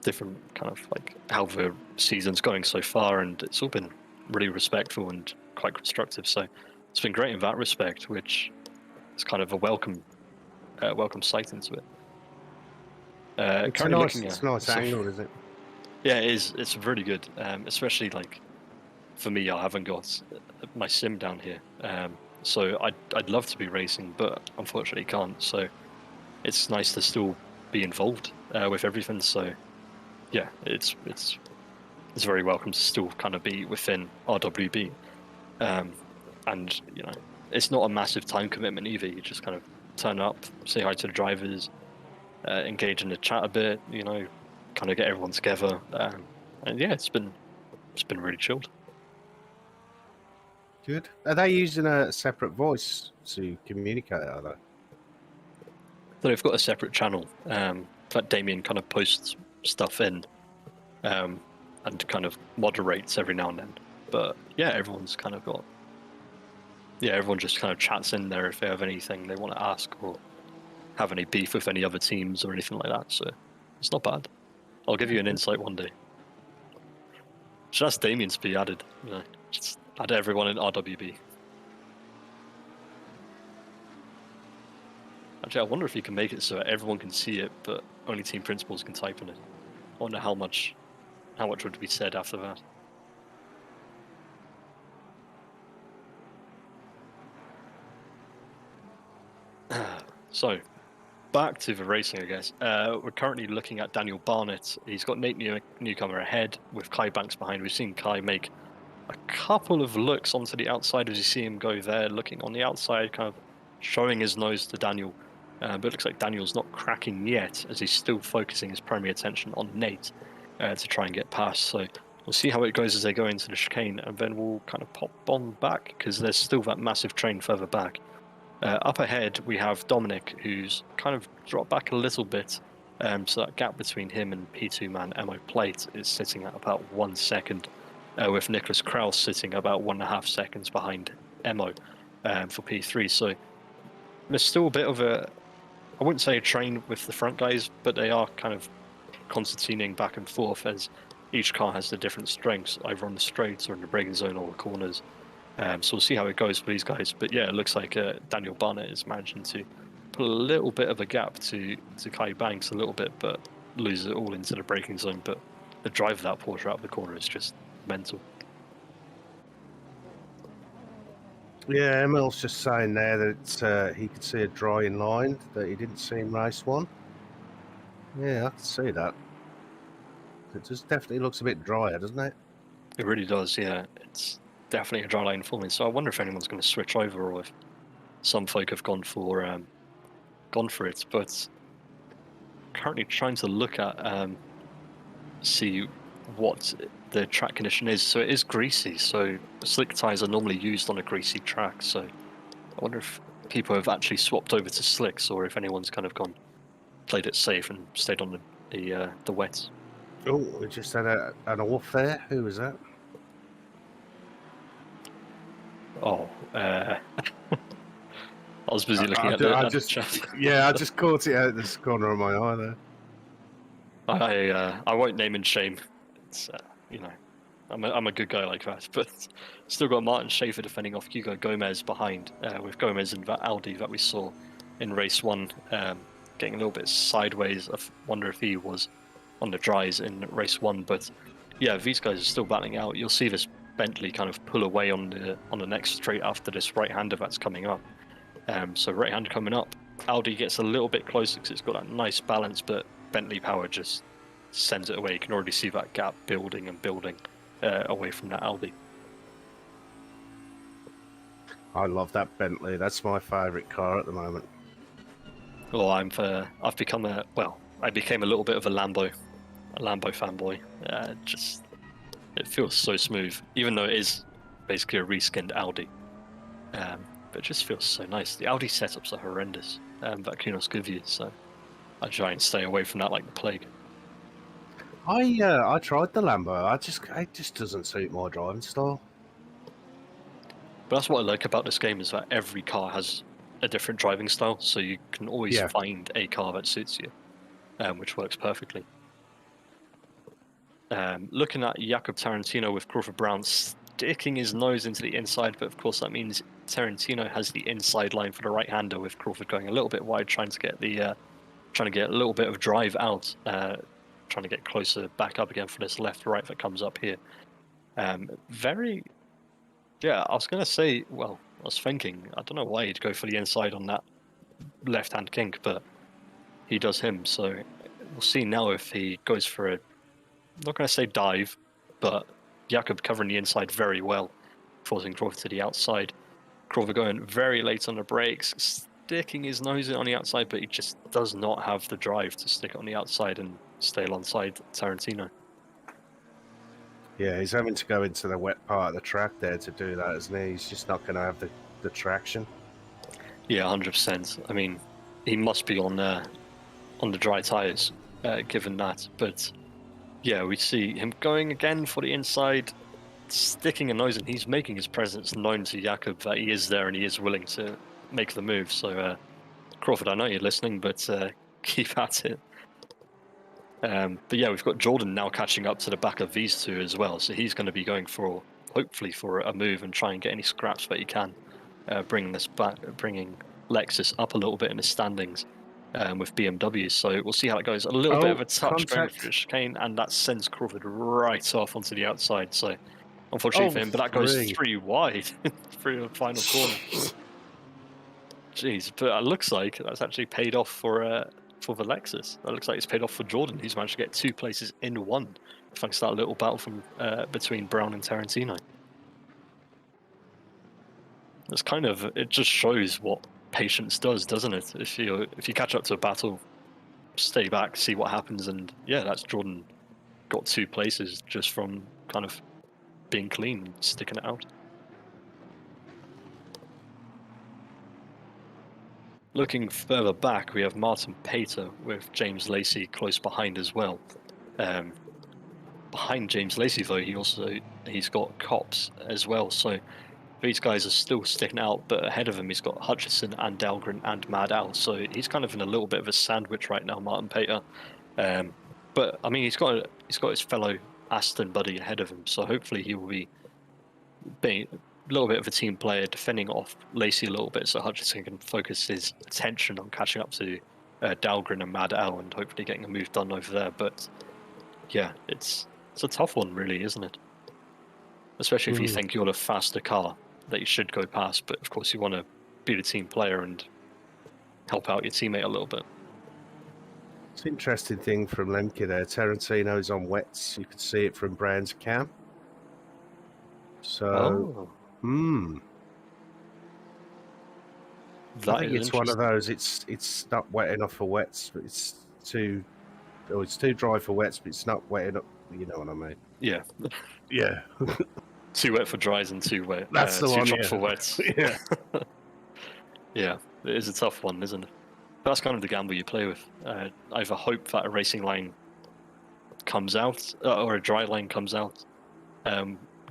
different kind of like how the season's going so far, and it's all been really respectful and quite constructive. So it's been great in that respect, which is kind of a welcome sight into it. It's a nice angle, is it? Yeah, it is. It's really good, especially like for me. I haven't got my sim down here, so I'd love to be racing, but unfortunately can't. So it's nice to still be involved with everything. So yeah, it's very welcome to still kind of be within RWB, and you know, it's not a massive time commitment either. You just kind of turn up, say hi to the drivers, engage in the chat a bit, you know, kind of get everyone together, and yeah, it's been really chilled. Good. Are they using a separate voice to communicate? Are they? So they've got a separate channel that Damien kind of posts stuff in, and kind of moderates every now and then. But yeah, everyone just kind of chats in there if they have anything they want to ask or have any beef with any other teams or anything like that. So it's not bad. I'll give you an insight one day. Should ask Damien to be added. You know, just add everyone in RWB. Actually, I wonder if you can make it so everyone can see it, but only team principals can type in it. I wonder how much would be said after that. So, back to the racing, I guess. We're currently looking at Daniel Barnett. He's got Nate Newcomer ahead with Kai Banks behind. We've seen Kai make a couple of looks onto the outside as you see him go there, looking on the outside, kind of showing his nose to Daniel. But it looks like Daniel's not cracking yet, as he's still focusing his primary attention on Nate to try and get past. So we'll see how it goes as they go into the chicane, and then we'll kind of pop on back, because there's still that massive train further back. Up ahead, we have Dominic, who's kind of dropped back a little bit. So that gap between him and P2 man Emo Plate is sitting at about 1 second, with Nicholas Kraus sitting about 1.5 seconds behind Emo for P3. So there's still a bit of a, I wouldn't say a train with the front guys, but they are kind of concertining back and forth as each car has the different strengths, either on the straights or in the braking zone or the corners. So we'll see how it goes for these guys. But yeah, it looks like Daniel Barnett is managing to put a little bit of a gap to Kai Banks a little bit, but loses it all into the braking zone. But the drive of that Porsche out of the corner is just mental. Yeah, Emil's just saying there that he could see a drying line that he didn't see in race 1. Yeah, I can see that. It just definitely looks a bit drier, doesn't it? It really does, yeah. It's definitely a dry line for me. So I wonder if anyone's going to switch over, or if some folk have gone for it. But currently trying to look at see what the track condition is. So it is greasy. So slick tyres are normally used on a greasy track. So I wonder if people have actually swapped over to slicks, or if anyone's kind of played it safe and stayed on the wets. Oh, we just had an off there. Who was that? Oh, I was busy looking at the chat. Yeah, I just caught it out this corner of my eye there. I won't name and shame. It's you know, I'm a good guy like that, but still got Martin Schaefer defending off Hugo Gomez behind, with Gomez in that Audi that we saw in race 1, getting a little bit sideways. I wonder if he was on the dries in race 1, but yeah, these guys are still battling out. You'll see this Bentley kind of pull away on the next straight after this right-hander that's coming up. So right-hander coming up, Audi gets a little bit closer because it's got that nice balance, but Bentley power just sends it away. You can already see that gap building and building away from that Audi. I love that Bentley. That's my favourite car at the moment. Well, I've become I became a little bit of a Lambo fanboy. It feels so smooth, even though it is basically a reskinned Audi. But it just feels so nice. The Audi setups are horrendous. that Kunos give you. So I try and stay away from that like the plague. I tried the Lambo. It just doesn't suit my driving style. But that's what I like about this game is that every car has a different driving style, so you can always find a car that suits you, which works perfectly. Looking at Jakob Tarantino with Crawford Brown sticking his nose into the inside, but of course that means Tarantino has the inside line for the right-hander, with Crawford going a little bit wide, trying to get a little bit of drive out, trying to get closer back up again for this left-right that comes up here. I was gonna say, well, I was thinking, I don't know why he'd go for the inside on that left-hand kink, but he does him. So we'll see now if he goes for a, I'm not gonna say dive, but Jakob covering the inside very well, forcing Crawford to the outside. Crawford going very late on the brakes, sticking his nose in on the outside, but he just does not have the drive to stick it on the outside and stay alongside Tarantino. Yeah, he's having to go into the wet part of the track there to do that, isn't he? He's just not going to have the traction. Yeah, 100%. I mean, he must be on the dry tyres, given that. But yeah, we see him going again for the inside, sticking a nose in. He's making his presence known to Jakob that he is there and he is willing to make the move. So Crawford, I know you're listening, but keep at it. But yeah, we've got Jordan now catching up to the back of these two as well. So he's going to be going hopefully for a move and try and get any scraps that he can, bringing Lexus up a little bit in the standings with BMW. So we'll see how it goes. A little bit of a touch going through the chicane, and that sends Crawford right off onto the outside. So unfortunately for him, but that goes 3 wide through the final corner. Jeez, but it looks like that's actually paid off for the Lexus. That looks like it's paid off for Jordan. He's managed to get 2 places in 1, thanks to that little battle from between Brown and Tarantino. It just shows what patience does, doesn't it? If you catch up to a battle, stay back, see what happens, and yeah, that's Jordan got 2 places just from kind of being clean and sticking it out. Looking further back, we have Martin Pater with James Lacey close behind as well. Behind James Lacey, though, he's got Cops as well. So these guys are still sticking out, but ahead of him, he's got Hutchison and Dahlgren and Mad Al. So he's kind of in a little bit of a sandwich right now, Martin Pater. But I mean, he's got his fellow Aston buddy ahead of him, so hopefully he will be a little bit of a team player, defending off Lacey a little bit, so Hutchison can focus his attention on catching up to Dahlgren and Mad Al and hopefully getting a move done over there. But yeah, it's a tough one, really, isn't it? Especially if you think you're the faster car that you should go past, but of course you want to be the team player and help out your teammate a little bit. It's an interesting thing from Lemke there. Tarantino's on wets. You could see it from Brown's cam. So, I think it's one of those. It's not wet enough for wets, but it's too dry for wets, but it's not wet enough. You know what I mean? Yeah. Yeah. Too wet for dries and too wet. That's the one. Too dry for wets. Yeah. Yeah, it is a tough one, isn't it? That's kind of the gamble you play with. Either hope that a racing line comes out or a dry line comes out,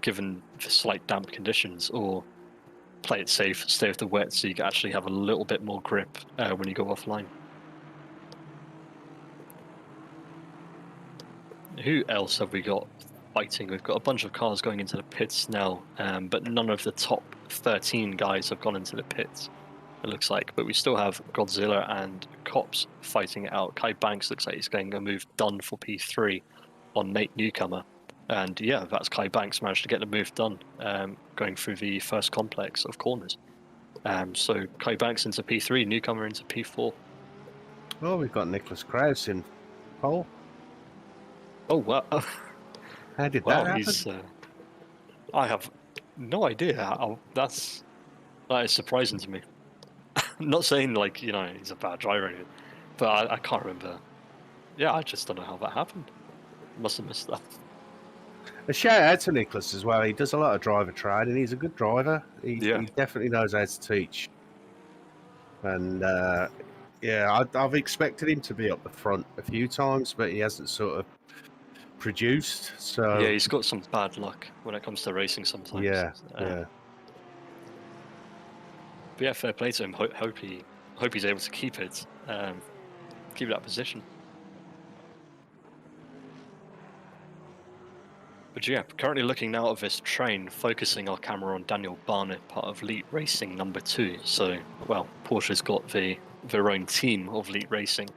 given the slight damp conditions, or play it safe, stay with the wet, so you can actually have a little bit more grip when you go offline. Who else have we got fighting? We've got a bunch of cars going into the pits now, but none of the top 13 guys have gone into the pits, it looks like. But we still have Godzilla and Cops fighting it out. Kai Banks looks like he's getting a move done for P3 on Nate Newcomer. And yeah, that's Kai Banks managed to get the move done, going through the first complex of corners. So Kai Banks into P3, Newcomer into P4. Oh, we've got Nicholas Krause in pole. Oh, wow. How did that happen? I have no idea how. That is surprising to me. I'm not saying, like, he's a bad driver or anything, but I can't remember. Yeah, I just don't know how that happened. Must have missed that. A shout out to Nicholas as well. He does a lot of driver training. He's a good driver. He definitely knows how to teach. And Yeah, I've expected him to be up the front a few times, but he hasn't sort of produced. So Yeah, he's got some bad luck when it comes to racing sometimes. yeah. But yeah, fair play to him. Hope he's able to keep it, keep that position. But yeah, currently looking now at this train, focusing our camera on Daniel Barnett, part of Elite Racing number 2. So, well, Porsche's got their own team of Elite Racing.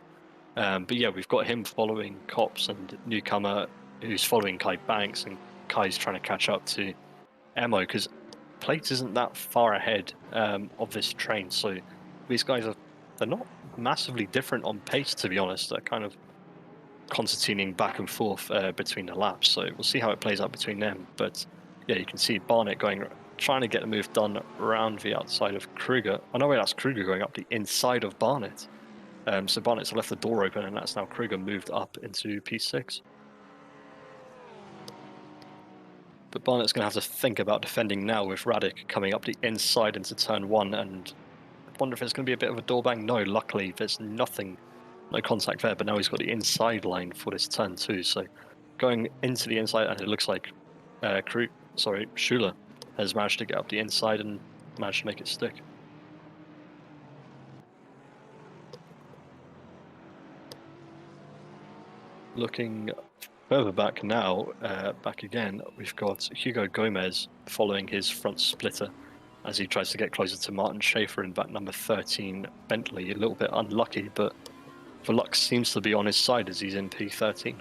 But yeah, we've got him following Cops and newcomer who's following Kai Banks, and Kai's trying to catch up to Emo because Plates isn't that far ahead of this train. So these guys they're not massively different on pace, to be honest. They're kind of concertining back and forth between the laps, so we'll see how it plays out between them. But yeah, you can see Barnett trying to get the move done around the outside of Kruger. Oh no, wait, that's Kruger going up the inside of Barnett. So Barnett's left the door open, and that's now Kruger moved up into P6. But Barnett's going to have to think about defending now with Radic coming up the inside into turn 1, and I wonder if it's going to be a bit of a door bang. No, luckily there's no contact there, but now he's got the inside line for this turn 2, so going into the inside, and it looks like Schuler has managed to get up the inside and managed to make it stick. Looking further back now, back again, we've got Hugo Gomez following his front splitter as he tries to get closer to Martin Schaefer in that number 13 Bentley. A little bit unlucky, but the luck seems to be on his side as he's in P13.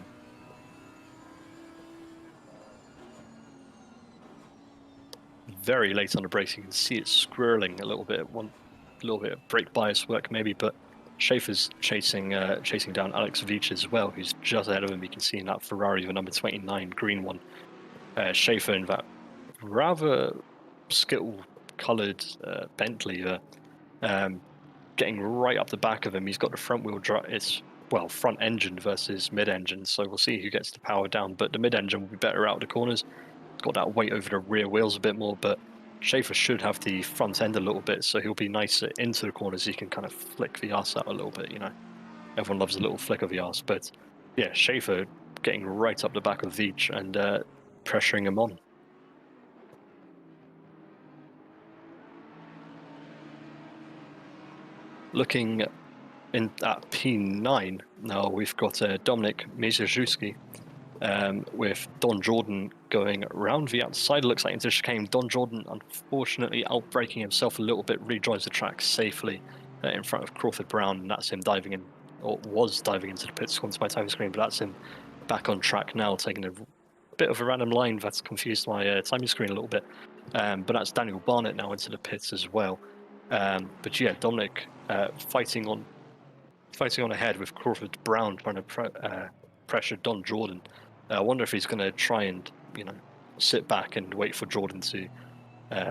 Very late on the brakes, you can see it squirreling a little bit. A little bit of brake bias work maybe, but Schaefer's chasing down Alex Veach as well, who's just ahead of him. You can see in that Ferrari, the number 29 green one. Schaefer in that rather skittle-coloured Bentley getting right up the back of him. He's got the front-wheel drive. It's front engine versus mid-engine, so we'll see who gets the power down. But the mid-engine will be better out of the corners. It's got that weight over the rear wheels a bit more, but Schaefer should have the front end a little bit, so he'll be nicer into the corners. He can kind of flick the arse out a little bit, you know. Everyone loves a little flick of the arse, but yeah, Schaefer getting right up the back of Veach and pressuring him on. Looking at P9 now, we've got Dominik Mezejewski with Don Jordan going around the outside. It looks like into chicane. Don Jordan, unfortunately, outbraking himself a little bit, really drives the track safely in front of Crawford Brown, and that's him diving in, or was diving into the pits according to my timing screen, but that's him back on track now, taking a bit of a random line that's confused my timing screen a little bit. But that's Daniel Barnett now into the pits as well. But yeah, Dominic fighting on ahead with Crawford Brown trying to pressure Don Jordan. I wonder if he's going to try and sit back and wait for Jordan to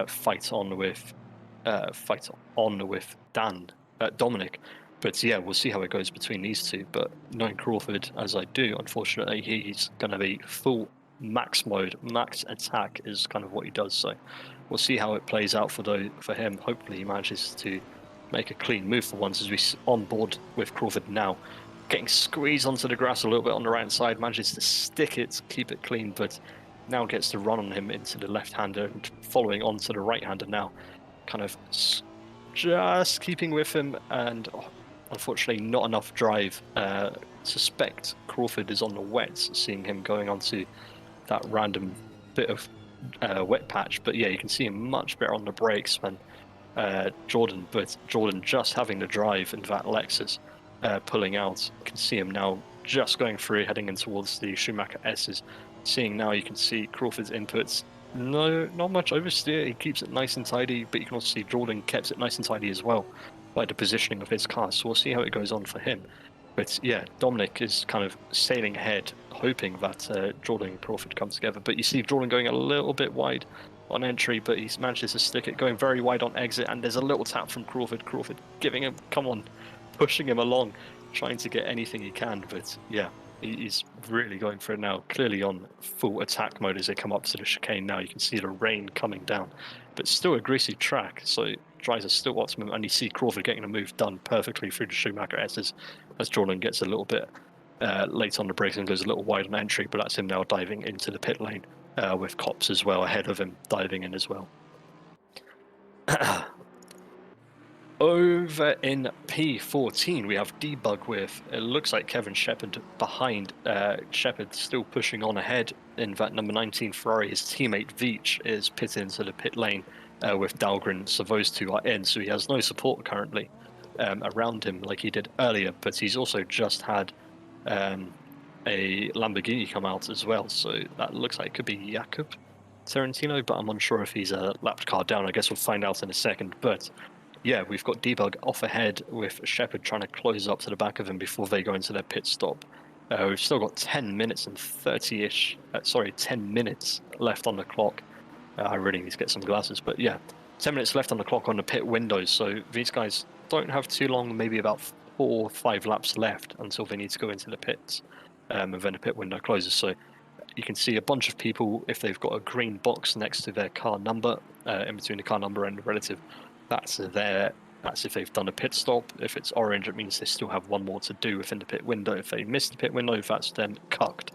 fight on with Dominic. But yeah, we'll see how it goes between these two. But knowing Crawford as I do, unfortunately, he's going to be full max mode. Max attack is kind of what he does. So we'll see how it plays out for him. Hopefully he manages to make a clean move for once as we on board with Crawford now. Getting squeezed onto the grass a little bit on the right side, manages to stick it, keep it clean, but now gets to run on him into the left-hander and following on to the right-hander now. Kind of just keeping with him, and unfortunately not enough drive. Suspect Crawford is on the wets, seeing him going onto that random bit of wet patch, but yeah, you can see him much better on the brakes than Jordan, but Jordan just having the drive in that Lexus. Pulling out. You can see him now just going through, heading in towards the Schumacher S's. Seeing now, you can see Crawford's inputs. No, not much oversteer. He keeps it nice and tidy, but you can also see Jordan kept it nice and tidy as well by the positioning of his car. So we'll see how it goes on for him. But yeah, Dominic is kind of sailing ahead, hoping that Jordan and Crawford come together. But you see Jordan going a little bit wide on entry, but he manages to stick it, going very wide on exit, and there's a little tap from Crawford. Crawford giving him, come on, pushing him along, trying to get anything he can. But yeah, he's really going for it now, clearly on full attack mode as they come up to the chicane now. You can see the rain coming down, but still a greasy track, so tries to still optimum, and you see Crawford getting a move done perfectly through the Schumacher S's as Jordan gets a little bit late on the brakes and goes a little wide on entry, but that's him now diving into the pit lane with Cops as well ahead of him diving in as well. Over in P14, we have Debug with, it looks like Kevin Shepherd behind. Shepherd still pushing on ahead in that number 19 Ferrari. His teammate Veach is pitted into the pit lane with Dahlgren, so those two are in. So he has no support currently around him like he did earlier, but he's also just had a Lamborghini come out as well. So that looks like it could be Jakub Tarantino, but I'm unsure if he's a lapped car down. I guess we'll find out in a second. But yeah, we've got Debug off ahead with Shepherd trying to close up to the back of him before they go into their pit stop. We've still got 10 minutes and 30-ish, 10 minutes left on the clock. I really need to get some glasses, but yeah, 10 minutes left on the clock on the pit windows. So these guys don't have too long, maybe about 4 or 5 laps left until they need to go into the pits, and then the pit window closes. So you can see a bunch of people, if they've got a green box next to their car number, in between the car number and the relative, that's if they've done a pit stop. If it's orange, it means they still have one more to do within the pit window. If they miss the pit window, that's then cucked.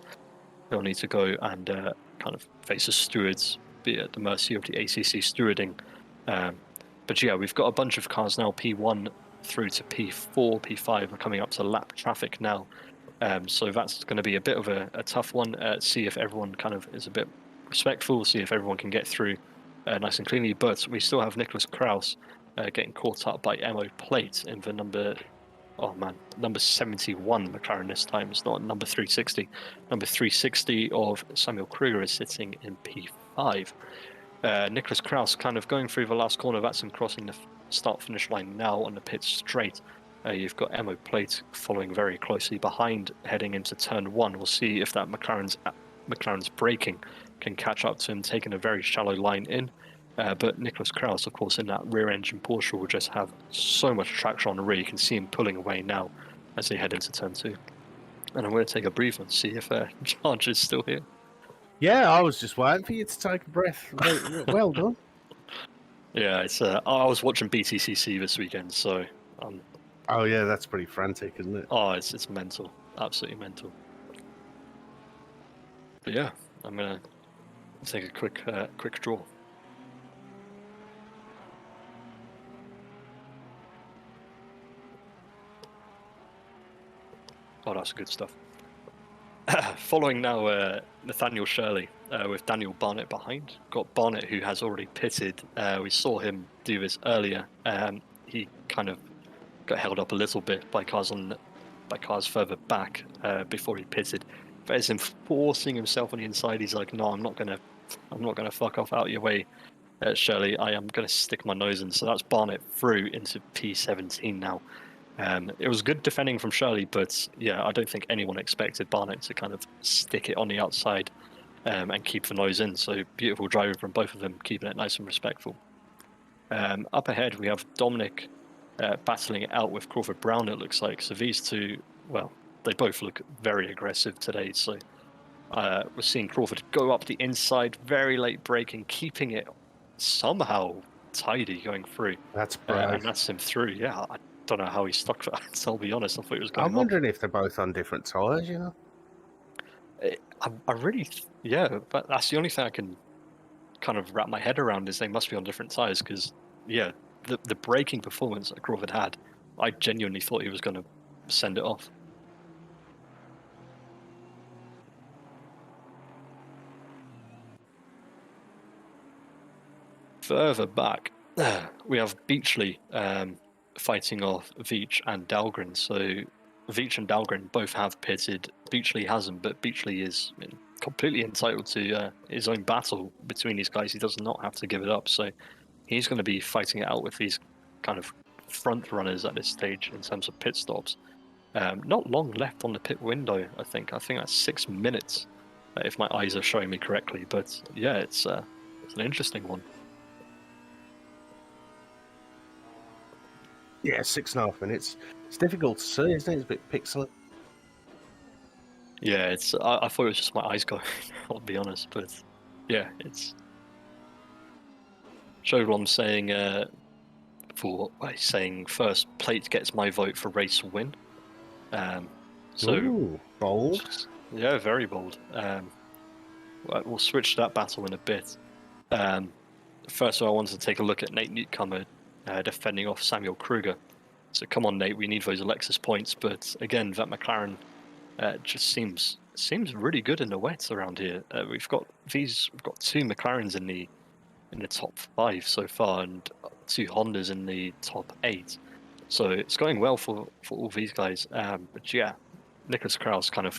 They'll need to go and kind of face the stewards, be at the mercy of the ACC stewarding. But yeah, we've got a bunch of cars now, P1 through to P4, P5 are coming up to lap traffic now. So that's going to be a bit of a tough one. See if everyone kind of is a bit respectful, see if everyone can get through nice and cleanly. But we still have Nicholas Kraus getting caught up by Emo Plate in the number 71 McLaren this time. It's not number 360. Number 360 of Samuel Kruger is sitting in P5. Nicholas Kraus kind of going through the last corner. That's him crossing the start-finish line now on the pit straight. You've got Emo Plate following very closely behind, heading into turn 1. We'll see if that McLaren's braking can catch up to him, taking a very shallow line in. But Nicholas Kraus, of course, in that rear-engine Porsche will just have so much traction on the rear. You can see him pulling away now as they head into turn 2. And I'm going to take a breather and see if Charge is still here. Yeah, I was just waiting for you to take a breath. Well done. Yeah, it's. I was watching BTCC this weekend, so. Oh yeah, that's pretty frantic, isn't it? Oh, it's mental, absolutely mental. But yeah, I'm gonna take a quick draw. Oh, that's good stuff. Following now, Nathaniel Shirley with Daniel Barnett behind. Got Barnett, who has already pitted. We saw him do this earlier. He kind of got held up a little bit by cars further back before he pitted. There's him forcing himself on the inside. He's like, "No, I'm not gonna fuck off out of your way, Shirley. I am gonna stick my nose in." So that's Barnett through into P17 now. It was good defending from Shirley, but yeah, I don't think anyone expected Barnett to kind of stick it on the outside and keep the nose in. So beautiful driving from both of them, keeping it nice and respectful. Up ahead, we have Dominic battling it out with Crawford Brown, it looks like. So these two, well, they both look very aggressive today. So we're seeing Crawford go up the inside, very late braking, keeping it somehow tidy going through. That's brave. And that's him through, yeah. I don't know how he stuck that. So I'll be honest, I thought it was going I'm wondering if they're both on different tyres, you know? I really, yeah, but that's the only thing I can kind of wrap my head around is they must be on different tyres because, yeah, the braking performance that Crawford had, I genuinely thought he was going to send it off. Further back, we have Beachley fighting off Veach and Dahlgren. So Veach and Dahlgren both have pitted. Beachley hasn't, but Beachley is completely entitled to his own battle between these guys. He does not have to give it up. So he's going to be fighting it out with these kind of front runners at this stage in terms of pit stops. Not long left on the pit window, I think. I think that's 6 minutes, if my eyes are showing me correctly. But yeah, it's an interesting one. Yeah, 6.5 minutes. It's difficult to see, isn't it? It's a bit pixely. Yeah, it's. I thought it was just my eyes going. I'll be honest, but yeah, it's. Showed what I'm saying. for by saying first plate gets my vote for race win. So Ooh, bold. yeah, very bold. We'll switch to that battle in a bit. First of all, I wanted to take a look at Nate Newcomer defending off Samuel Kruger. So come on, Nate, we need those Lexus points. But again, that McLaren just seems really good in the wet around here. We've got two McLarens in the top 5 so far, and 2 Hondas in the top 8. So it's going well for all these guys. But yeah, Nicholas Krauss kind of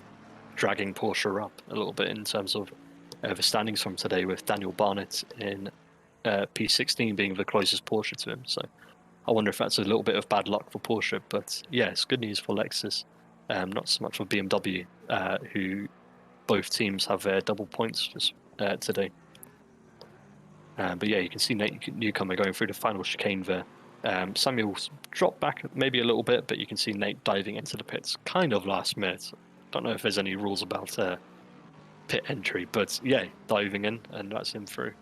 dragging Porsche up a little bit in terms of the standings from today, with Daniel Barnett in P16 being the closest Porsche to him. So I wonder if that's a little bit of bad luck for Porsche. But yeah, it's good news for Lexus. Not so much for BMW, who both teams have their double points today. But yeah, you can see Nate Newcomer going through the final chicane there. Samuel's dropped back maybe a little bit, but you can see Nate diving into the pits kind of last minute. Don't know if there's any rules about pit entry, but yeah, diving in, and that's him through.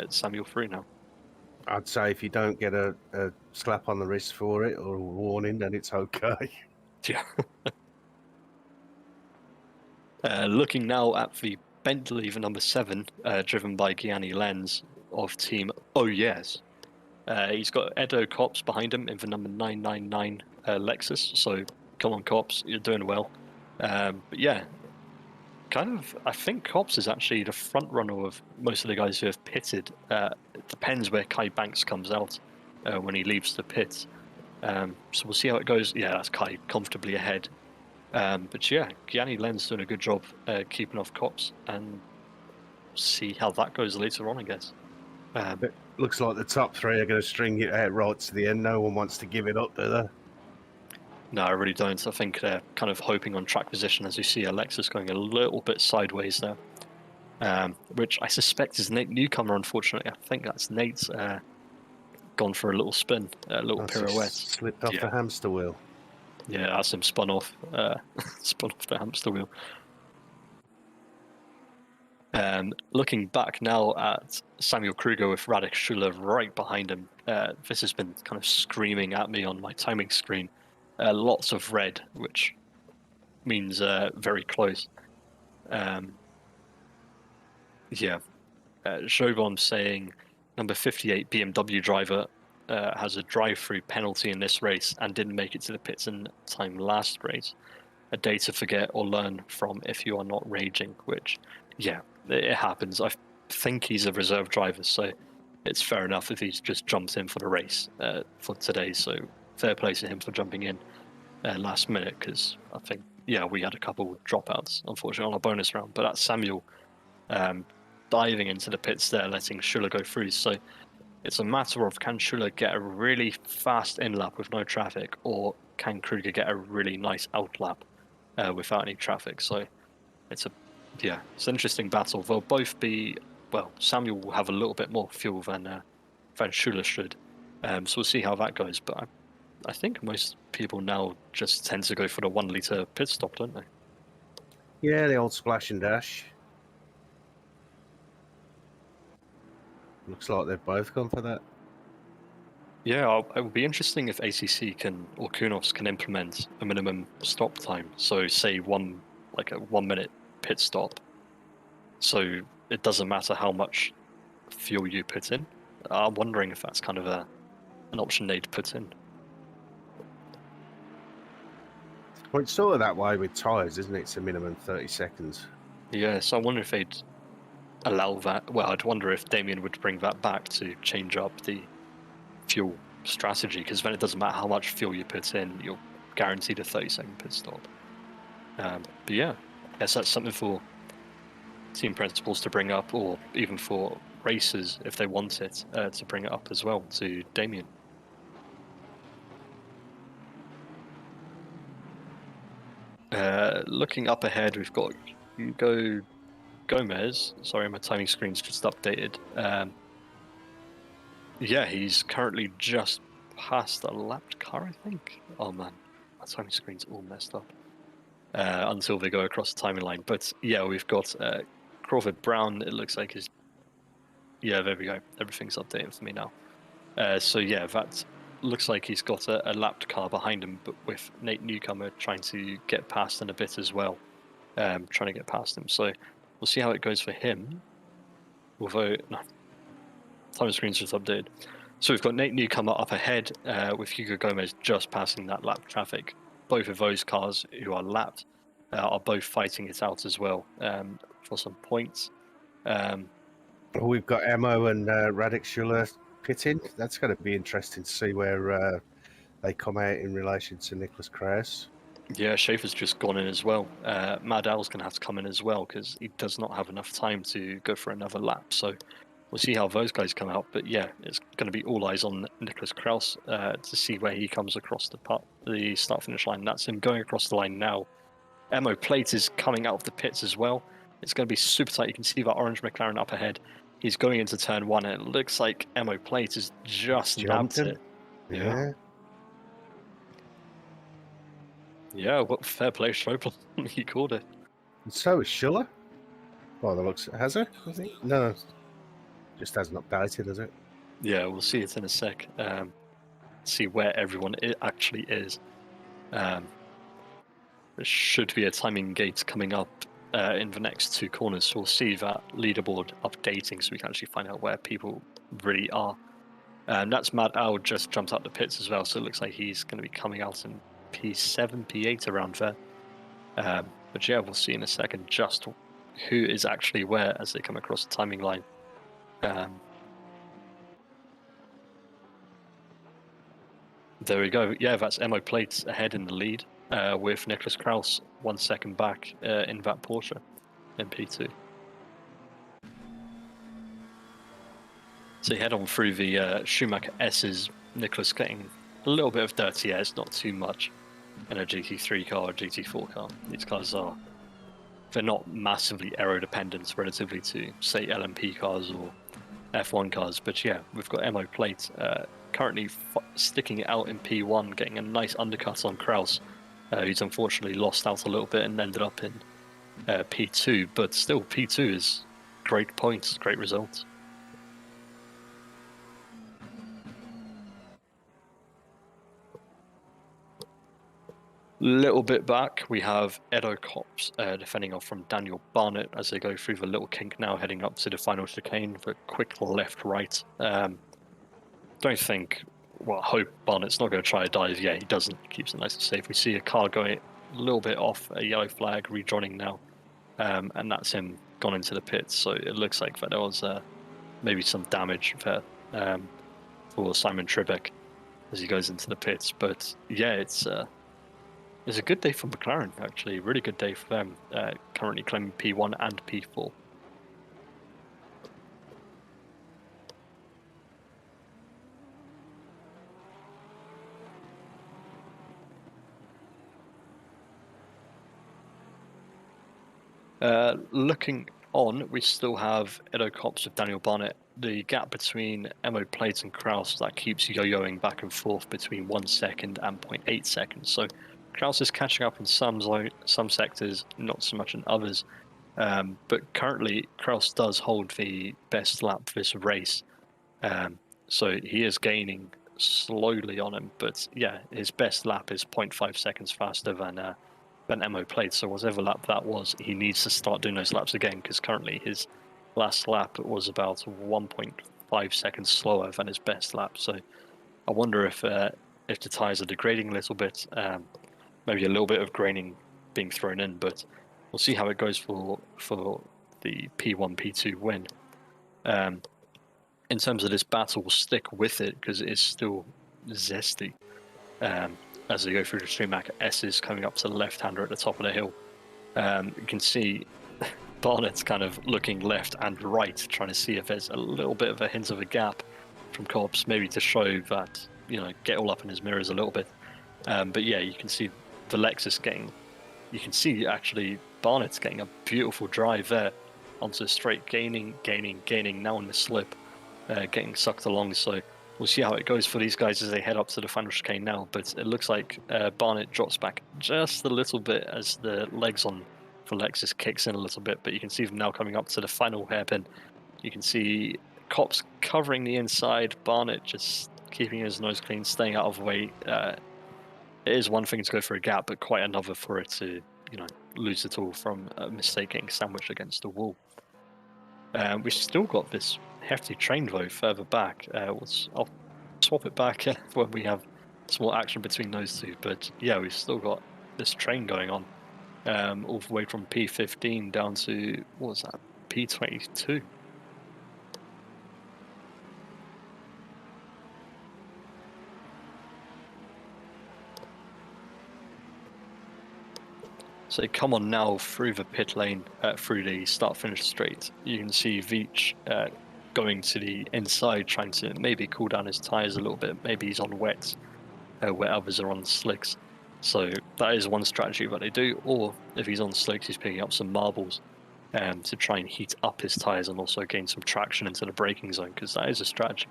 Samuel through now. I'd say if you don't get a slap on the wrist for it or a warning, then it's okay. Yeah. Looking now at the Bentley, the number 7, driven by Gianni Lenz of Team Oh Yes. He's got Edo Cops behind him in the number 999 Lexus. So come on, Cops, you're doing well. But yeah, I think Cops is actually the front runner of most of the guys who have pitted. It depends where Kai Banks comes out when he leaves the pit. So we'll see how it goes. Yeah, that's Kai comfortably ahead. But yeah, Gianni Lenz doing a good job keeping off Cops, and see how that goes later on, I guess. It looks like the top 3 are going to string it out right to the end. No one wants to give it up, do they? No, I really don't. I think they're kind of hoping on track position, as you see Alexis going a little bit sideways there, which I suspect is Nate Newcomer, unfortunately. I think that's Nate's gone for a little spin, a little pirouette. Slipped off the hamster wheel. Yeah, that's him spun off the hamster wheel. Looking back now at Samuel Kruger with Radek Schuler right behind him, this has been kind of screaming at me on my timing screen. Lots of red, which means very close. Showbomb saying number 58 BMW driver has a drive-through penalty in this race and didn't make it to the pits in time last race. A day to forget or learn from if you are not raging, which, yeah, it happens. I think he's a reserve driver, so it's fair enough if he's just jumped in for the race for today. So fair play to him for jumping in last minute, because I think, yeah, we had a couple dropouts, unfortunately, on our bonus round. But that's Samuel diving into the pits there, letting Schuler go through. So it's a matter of, can Schuler get a really fast in-lap with no traffic, or can Kruger get a really nice out-lap without any traffic? So it's an interesting battle. They'll both be, well, Samuel will have a little bit more fuel than Schuler should. So we'll see how that goes. But I think most people now just tend to go for the 1 litre pit stop, don't they? Yeah, the old splash and dash. Looks like they've both gone for that. Yeah, it would be interesting if ACC or Kunos can implement a minimum stop time. So say a 1 minute pit stop. So it doesn't matter how much fuel you put in. I'm wondering if that's kind of an option they'd put in. Well, it's sort of that way with tyres, isn't it? It's a minimum 30 seconds. Yeah, so I wonder if they'd allow that. Well, I'd wonder if Damien would bring that back to change up the fuel strategy, because then it doesn't matter how much fuel you put in, you're guaranteed a 30-second pit stop. But yeah, I guess that's something for team principals to bring up, or even for racers if they want it to bring it up as well to Damien. Looking up ahead, we've got Hugo Gomez. Sorry, my timing screen's just updated. Yeah, he's currently just past a lapped car, I think. Oh man, my timing screen's all messed up until they go across the timing line. But yeah, we've got Crawford Brown, it looks like is... Yeah, there we go. Everything's updating for me now. So yeah, that looks like he's got a lapped car behind him, but with Nate Newcomer trying to get past in a bit as well, trying to get past him. So we'll see how it goes for him. Although, no, time screen's just updated. So we've got Nate Newcomer up ahead with Hugo Gomez just passing that lap traffic. Both of those cars who are lapped are both fighting it out as well for some points. We've got Emo and Radek Schuller pitting. That's going to be interesting to see where they come out in relation to Nicholas Krause. Yeah, Schaefer's just gone in as well. Mad Al's going to have to come in as well because he does not have enough time to go for another lap. So we'll see how those guys come out. But yeah, it's going to be all eyes on Nicholas Krause to see where he comes across the start-finish line. That's him going across the line now. Emo Plate is coming out of the pits as well. It's going to be super tight. You can see that orange McLaren up ahead. He's going into turn one, and it looks like Emo Plate has just nabbed it. Yeah. Yeah, what fair play, Schroepel. He called it. And so is Schuller. Well, the looks has it? I think no, just hasn't updated, has it? Yeah, we'll see it in a sec. See where everyone actually is. There should be a timing gate coming up in the next two corners, so we'll see that leaderboard updating so we can actually find out where people really are. That's Mad Al just jumped out the pits as well, so it looks like he's going to be coming out in P7, P8 around there. But yeah, we'll see in a second just who is actually where as they come across the timing line. There we go. Yeah, that's Emo Plates ahead in the lead with Nicholas Krause 1 second back in that Porsche in P2. So you head on through the Schumacher S's. Nicholas getting a little bit of dirty air, it's not too much in a GT3 car or GT4 car. These cars they're not massively aero dependent relatively to, say, LMP cars or F1 cars. But yeah, we've got Emo Plate currently sticking it out in P1, getting a nice undercut on Krause, who's unfortunately lost out a little bit and ended up in P2. But still, P2 is great points, great results. Little bit back, we have Edo Cops defending off from Daniel Barnett as they go through the little kink now, heading up to the final chicane for quick left-right. Don't think, well, hope Barnett's not going to try a dive. Yeah, he doesn't. Keeps it nice and safe. We see a car going a little bit off, a yellow flag, rejoining now, and that's him gone into the pits. So it looks like that there was maybe some damage there for Simon Tribeck as he goes into the pits. But yeah, it's a good day for McLaren, actually. Really good day for them, currently claiming P1 and P4. Looking on, we still have Edo Cops with Daniel Barnett. The gap between Emo Plate and Krause, that keeps yo-yoing back and forth between 1 second and 0.8 seconds. So Krause is catching up in some sectors, not so much in others. But currently, Krause does hold the best lap this race. So he is gaining slowly on him. But yeah, his best lap is 0.5 seconds faster than Emo Plate. So whatever lap that was, he needs to start doing those laps again, because currently his last lap was about 1.5 seconds slower than his best lap. So I wonder if the tyres are degrading a little bit. Maybe a little bit of graining being thrown in, but we'll see how it goes for the P1, P2 win. In terms of this battle, we'll stick with it because it is still zesty. As they go through the Schumacher S's coming up to the left-hander at the top of the hill. You can see Barnett's kind of looking left and right, trying to see if there's a little bit of a hint of a gap from Cobbs, maybe to show that, get all up in his mirrors a little bit. But yeah, you can see the Lexus you can see actually Barnett's getting a beautiful drive there onto the straight, gaining, now in the slip, getting sucked along. So we'll see how it goes for these guys as they head up to the final chicane now. But it looks like Barnett drops back just a little bit as the legs on for Lexus kicks in a little bit. But you can see them now coming up to the final hairpin. You can see Cops covering the inside, Barnett just keeping his nose clean, staying out of the way. It is one thing to go for a gap, but quite another for it to, lose it all from a mistake getting sandwiched against the wall. We've still got this hefty train though further back. I'll swap it back when we have some more action between those two. But yeah, we've still got this train going on, all the way from P15 down to, what was that, P22. So come on now through the pit lane, through the start-finish straight. You can see Veach going to the inside, trying to maybe cool down his tyres a little bit. Maybe he's on wets, where others are on slicks. So that is one strategy that they do. Or if he's on slicks, he's picking up some marbles to try and heat up his tyres and also gain some traction into the braking zone, because that is a strategy.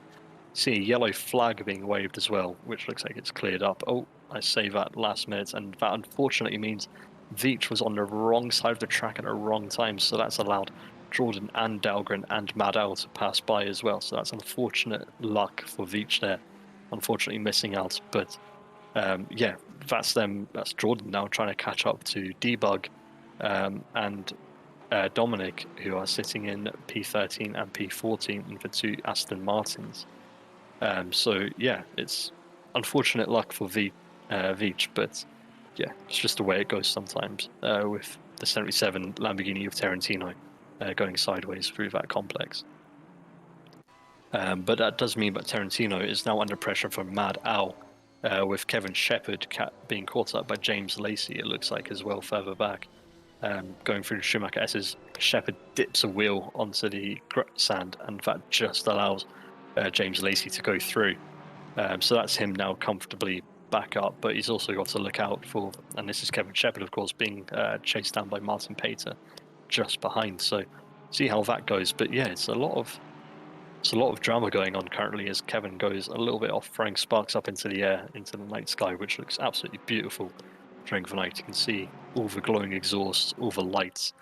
See a yellow flag being waved as well, which looks like it's cleared up. Oh, I say that last minute, and that unfortunately means Veach was on the wrong side of the track at the wrong time, so that's allowed Jordan and Dahlgren and Maddow to pass by as well. So that's unfortunate luck for Veach there, unfortunately missing out. But yeah, that's them. That's Jordan now trying to catch up to Debug and Dominic, who are sitting in P13 and P14 in the two Aston Martins. So yeah, it's unfortunate luck for Veach, but yeah, it's just the way it goes sometimes with the 77 Lamborghini of Tarantino going sideways through that complex. But that does mean that Tarantino is now under pressure from Mad Al, with Kevin Shepherd being caught up by James Lacey, it looks like, as well, further back. Going through the Schumacher S's, Shepherd dips a wheel onto the sand, and that just allows James Lacey to go through. So that's him now comfortably back up, but he's also got to look out for, and this is Kevin Shepherd, of course, being chased down by Martin Pater just behind. So see how that goes. But yeah, it's a lot of drama going on currently as Kevin goes a little bit off, throwing sparks up into the air, into the night sky, which looks absolutely beautiful during the night. You can see all the glowing exhausts, all the lights,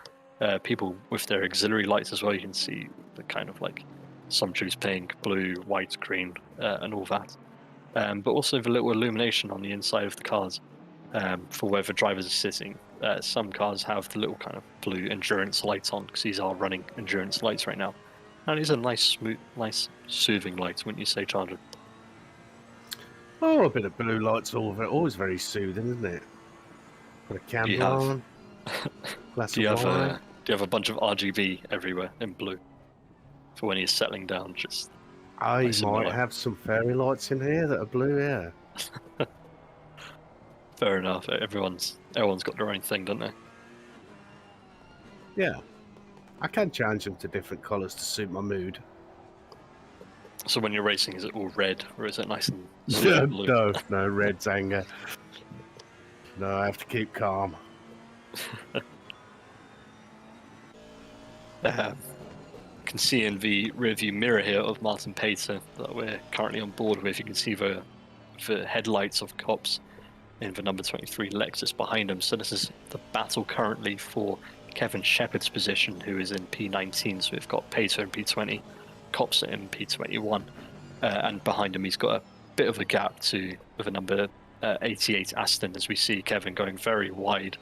people with their auxiliary lights as well. You can see the kind of like sumptuous pink, blue, white, green, and all that. But also the little illumination on the inside of the cars for where the drivers are sitting. Some cars have the little kind of blue endurance lights on, because these are running endurance lights right now. And it's a nice, smooth, nice, soothing light, wouldn't you say, Chandler? Oh, a bit of blue light's always very soothing, isn't it? Put a candle on. Glass do you of wine. Do you have a bunch of RGB everywhere in blue for when you're settling down? Just I nice might have some fairy lights in here that are blue, yeah. Fair enough. Everyone's got their own thing, don't they? Yeah. I can change them to different colours to suit my mood. So when you're racing, is it all red, or is it nice and blue? No, red's anger. No, I have to keep calm. Can see in the rearview mirror here of Martin Pater that we're currently on board with. You can see the headlights of cops in the number 23 Lexus behind him. So this is the battle currently for Kevin Shepherd's position, who is in P19. So we've got Pater in P20, cops in P21, and behind him he's got a bit of a gap with a number 88 Aston, as we see Kevin going very wide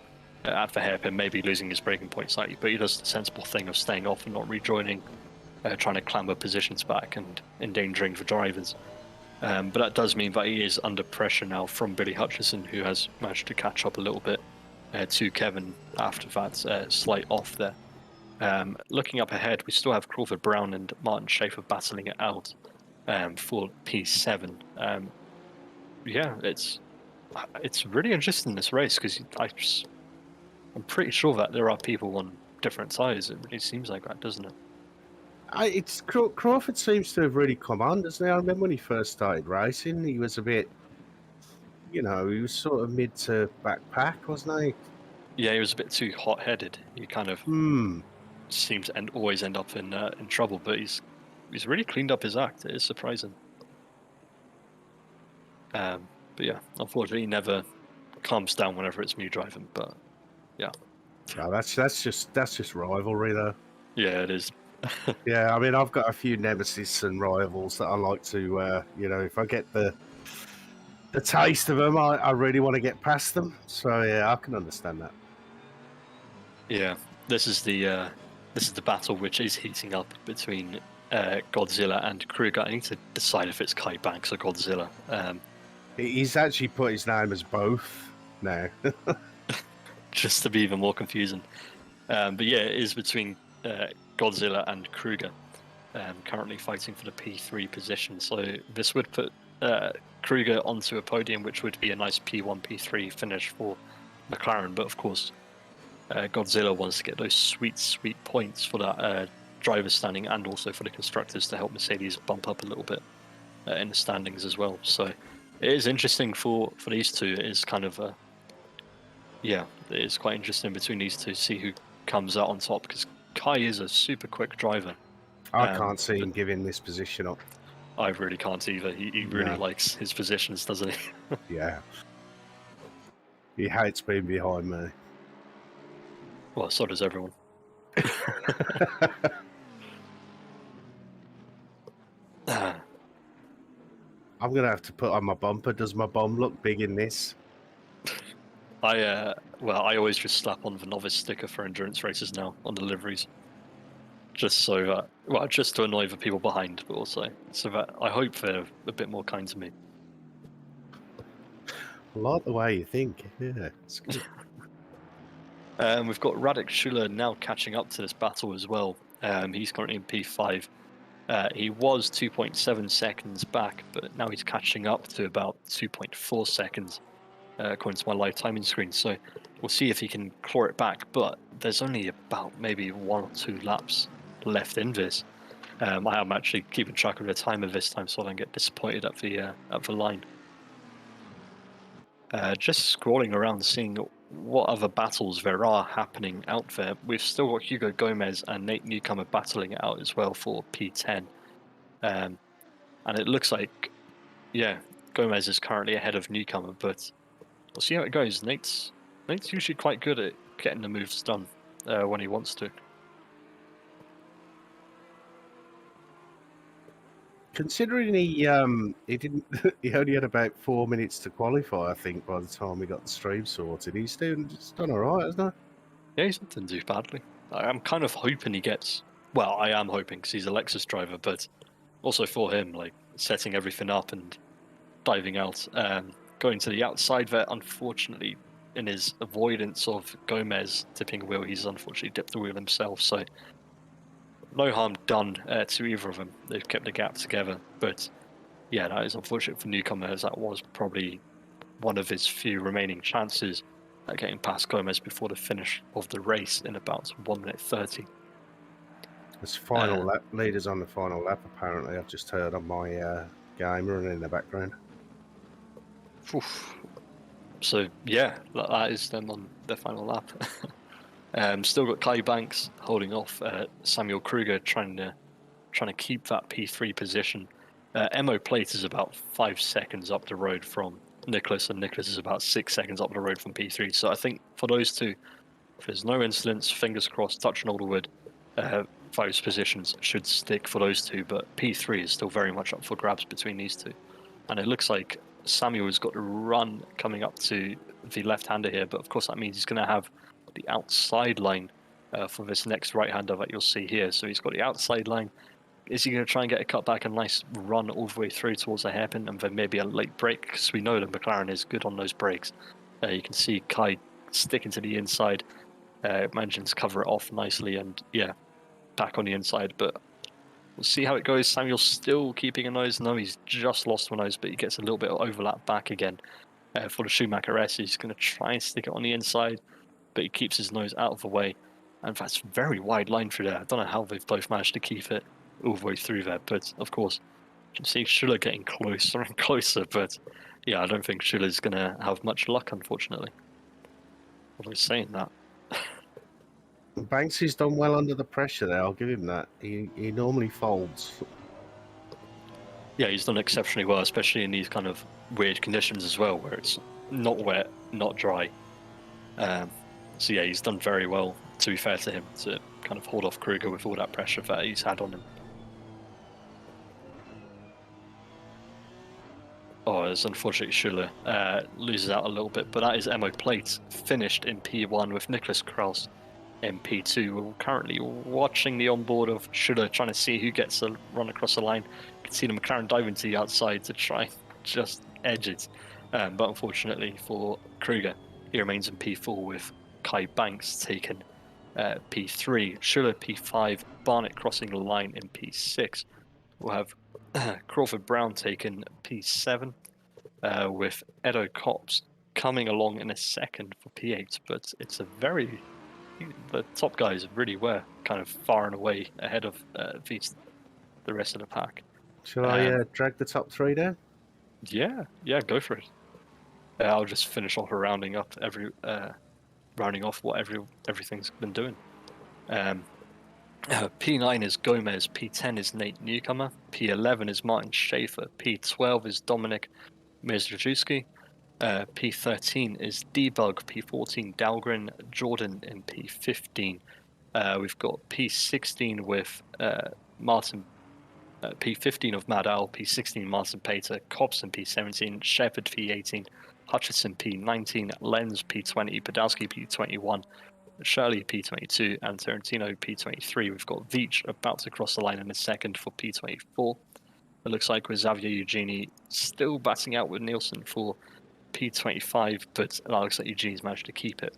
at the hairpin, maybe losing his braking point slightly, but he does the sensible thing of staying off and not rejoining, trying to clamber positions back and endangering the drivers. But that does mean that he is under pressure now from Billy Hutchison, who has managed to catch up a little bit to Kevin after that slight off there. Looking up ahead, we still have Crawford Brown and Martin Schaefer battling it out for P7. Yeah, it's really interesting, this race, because I'm pretty sure that there are people on different tyres. It really seems like that, doesn't it? Crawford seems to have really come on, doesn't he? I remember when he first started racing, he was a bit, he was sort of mid to backpack, wasn't he? Yeah, he was a bit too hot-headed. He kind of seems to always end up in trouble, but he's really cleaned up his act. It is surprising. But yeah, unfortunately, he never calms down whenever it's me driving. But yeah, Oh, that's just rivalry, though. yeah, it is. Yeah, I mean, I've got a few nemesis and rivals that I like to, if I get the taste of them, I really want to get past them. So yeah, I can understand that. Yeah, this is the battle which is heating up between Godzilla and Kruger. I need to decide if it's Kai Banks or Godzilla. He's actually put his name as both now. Just to be even more confusing. But yeah, it is between Godzilla and Kruger, currently fighting for the P3 position. So this would put Kruger onto a podium, which would be a nice P1, P3 finish for McLaren. But of course, Godzilla wants to get those sweet points for that driver's standing, and also for the constructors to help Mercedes bump up a little bit in the standings as well. So it is interesting for these two. It is kind of it is quite interesting between these two to see who comes out on top, because Kai is a super quick driver. I can't see him giving this position up. I really can't either. He really likes his positions, doesn't he? Yeah. He hates being behind me. Well, so does everyone. I'm going to have to put on my bumper. Does my bomb look big in this? I always just slap on the novice sticker for endurance races now on the liveries. Just so, just to annoy the people behind, but also so that I hope they're a bit more kind to me. I like the way you think. Yeah, it's good. We've got Radek Schuler now catching up to this battle as well. He's currently in P5. He was 2.7 seconds back, but now he's catching up to about 2.4 seconds, according to my live timing screen. So we'll see if he can claw it back, but there's only about maybe 1 or 2 laps left in this. I am actually keeping track of the timer this time, so I don't get disappointed at the line. Just scrolling around, seeing what other battles there are happening out there. We've still got Hugo Gomez and Nate Newcomer battling it out as well for P10. And it looks like, Gomez is currently ahead of Newcomer, but we'll see how it goes. Nate's usually quite good at getting the moves done when he wants to. Considering he didn't, he only had about 4 minutes to qualify, I think, by the time we got the stream sorted. He's done all right, hasn't he? Yeah, he didn't do badly. I'm kind of hoping he gets. Well, I am hoping because he's a Lexus driver, but also for him, like setting everything up and diving out, going to the outside there. Unfortunately, in his avoidance of Gomez tipping a wheel, he's unfortunately dipped the wheel himself. So. No harm done to either of them. They've kept the gap together, but yeah, that is unfortunate for Newcomer, as that was probably one of his few remaining chances at getting past Gomez before the finish of the race in about 1 minute 30. It's final lap. Leaders on the final lap, apparently. I've just heard on my game running in the background. Oof. So yeah, that is them on their final lap. Still got Kai Banks holding off Samuel Kruger, trying to keep that P3 position. Mo Plate is about 5 seconds up the road from Nicholas, and Nicholas is about 6 seconds up the road from P3. So I think for those two, if there's no incidents, fingers crossed, touching all the wood, those positions should stick for those two. But P3 is still very much up for grabs between these two. And it looks like Samuel's got a run coming up to the left-hander here, but of course that means he's going to have the outside line for this next right-hander that you'll see here. So he's got the outside line. Is he going to try and get a cutback, a nice run all the way through towards the hairpin, and then maybe a late break? Because we know that McLaren is good on those brakes. You can see Kai sticking to the inside, managing to cover it off nicely, and yeah, back on the inside. But we'll see how it goes. Samuel's still keeping a nose. No, he's just lost one nose, but he gets a little bit of overlap back again for the Schumacher S. He's going to try and stick it on the inside, but he keeps his nose out of the way. And that's a very wide line through there. I don't know how they've both managed to keep it all the way through there, but of course, you can see Schuller getting closer and closer, but yeah, I don't think Schuller's going to have much luck, unfortunately. Although saying that. Banksy's done well under the pressure there, I'll give him that. He normally folds. Yeah, he's done exceptionally well, especially in these kind of weird conditions as well, where it's not wet, not dry. So yeah, he's done very well, to be fair to him, to kind of hold off Kruger with all that pressure that he's had on him. Oh, it's unfortunately Schuller loses out a little bit, but that is Emo Plates finished in P1 with Nicholas Kraus in P2. We're currently watching the onboard of Schuller, trying to see who gets a run across the line. You can see the McLaren diving to the outside to try just edge it. But unfortunately for Kruger, he remains in P4 with Kai Banks taking P3, Schuller P5, Barnett crossing the line in P6. We'll have Crawford Brown taking P7, with Edo Cops coming along in a second for P8, but it's a very... The top guys really were kind of far and away ahead of the rest of the pack. Shall I drag the top 3 down? Yeah, go for it. I'll just finish off rounding off what everything's been doing. P9 is Gomez, P10 is Nate Newcomer, P11 is Martin Schaefer, P12 is Dominic Mizrajewski, P13 is Debug, P14 Dahlgren, Jordan in P15. We've got P16 with Martin, P15 of Mad Owl, P16 Martin Pater, Cobson P17, Shepard P18, Hutchison P19, Lenz P20, Podolski P21, Shirley P22, and Tarantino P23. We've got Veach about to cross the line in a second for P24. It looks like with Xavier Eugeni still batting out with Nielsen for P25, but it looks like Eugenie's managed to keep it.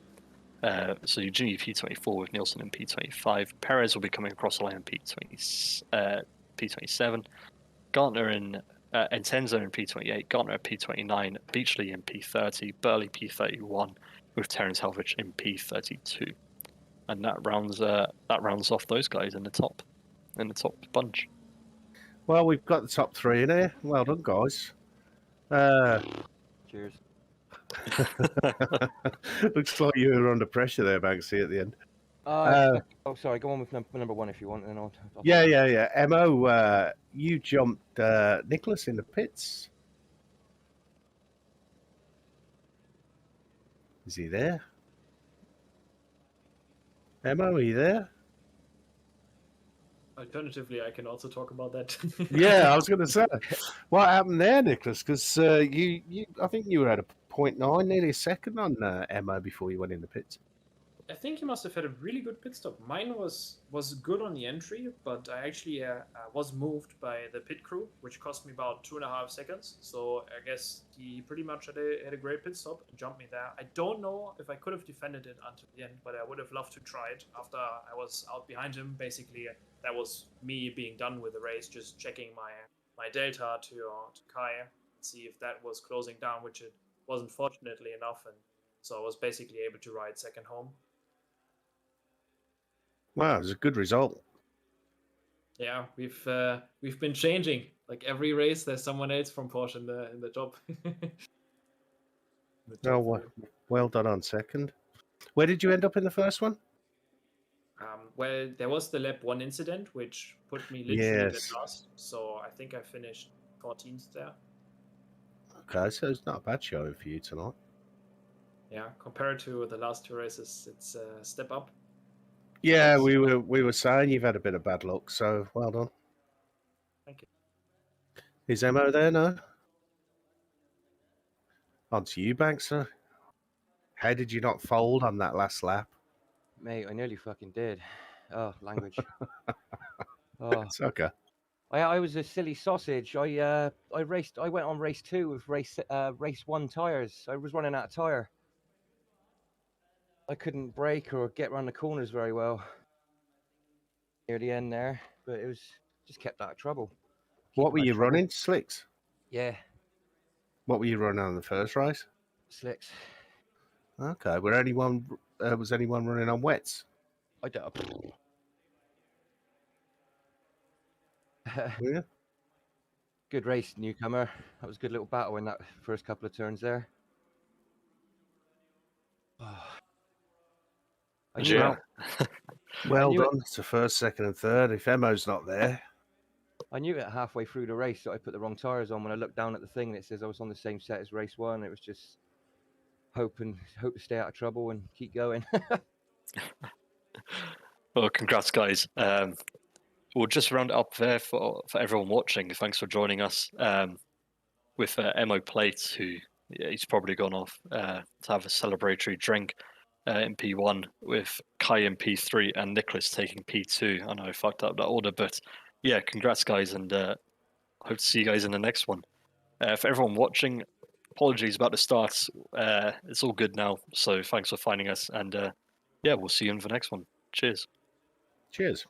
So Eugenie P24 with Nielsen in P25. Perez will be coming across the line in P27. Gartner in Entenzo in P28. Gartner at P29. Beachley in P30. Burley P31 with Terence Helvich in P32. And that rounds off those guys in the top bunch. Well, we've got the top 3 in here. Well done, guys. Cheers. Looks like you were under pressure there, Banksy, at the end. Oh, sorry. Go on with number 1 if you want, and I'll Yeah. Mo, you jumped Nicholas in the pits. Is he there? Mo, are you there? Alternatively, I can also talk about that. Yeah, I was going to say, what happened there, Nicholas? Because you, I think you were at a 0.9, nearly a second on Mo before you went in the pits. I think you must have had a really good pit stop. Mine was good on the entry, but I actually was moved by the pit crew, which cost me about 2.5 seconds. So I guess he pretty much had a great pit stop and jumped me there. I don't know if I could have defended it until the end, but I would have loved to try it after I was out behind him. Basically, that was me being done with the race, just checking my delta to Kai, see if that was closing down, which it wasn't, fortunately enough, and so I was basically able to ride second home. Wow, it was a good result. Yeah, we've been changing. Like every race, there's someone else from Porsche in the top. Oh, well done on second. Where did you end up in the first one? Well, there was the lap 1 incident, which put me literally at last. So I think I finished 14th there. Okay, so it's not a bad showing for you tonight. Yeah, compared to the last 2 races, it's a step up. Yeah, we were saying you've had a bit of bad luck, so well done. Thank you. Is Mo there now? On to you, Bankser. How did you not fold on that last lap? Mate, I nearly fucking did. Oh, language. Oh, It's okay. I was a silly sausage. I went on race 2 with race 1 tires. I was running out of tire. I couldn't brake or get around the corners very well near the end there, but it was just kept out of trouble. What were you running? Slicks? Yeah. What were you running on the first race? Slicks. Okay. Was anyone running on wets? I don't. Yeah. Good race, Newcomer. That was a good little battle in that first couple of turns there. Yeah. Well done to first, second, and third. If Emo's not there. I knew it halfway through the race that I put the wrong tyres on when I looked down at the thing and it says I was on the same set as race 1. It was just hope to stay out of trouble and keep going. Well, congrats, guys. We'll just round it up there for everyone watching. Thanks for joining us with Mo Plates, who he's probably gone off to have a celebratory drink in P1, with Kai in P3 and Nicholas taking P2. I know I fucked up that order, but yeah, congrats, guys, and hope to see you guys in the next one. For everyone watching, apologies about the start. It's all good now, so thanks for finding us, and yeah, we'll see you in the next one. Cheers. Cheers.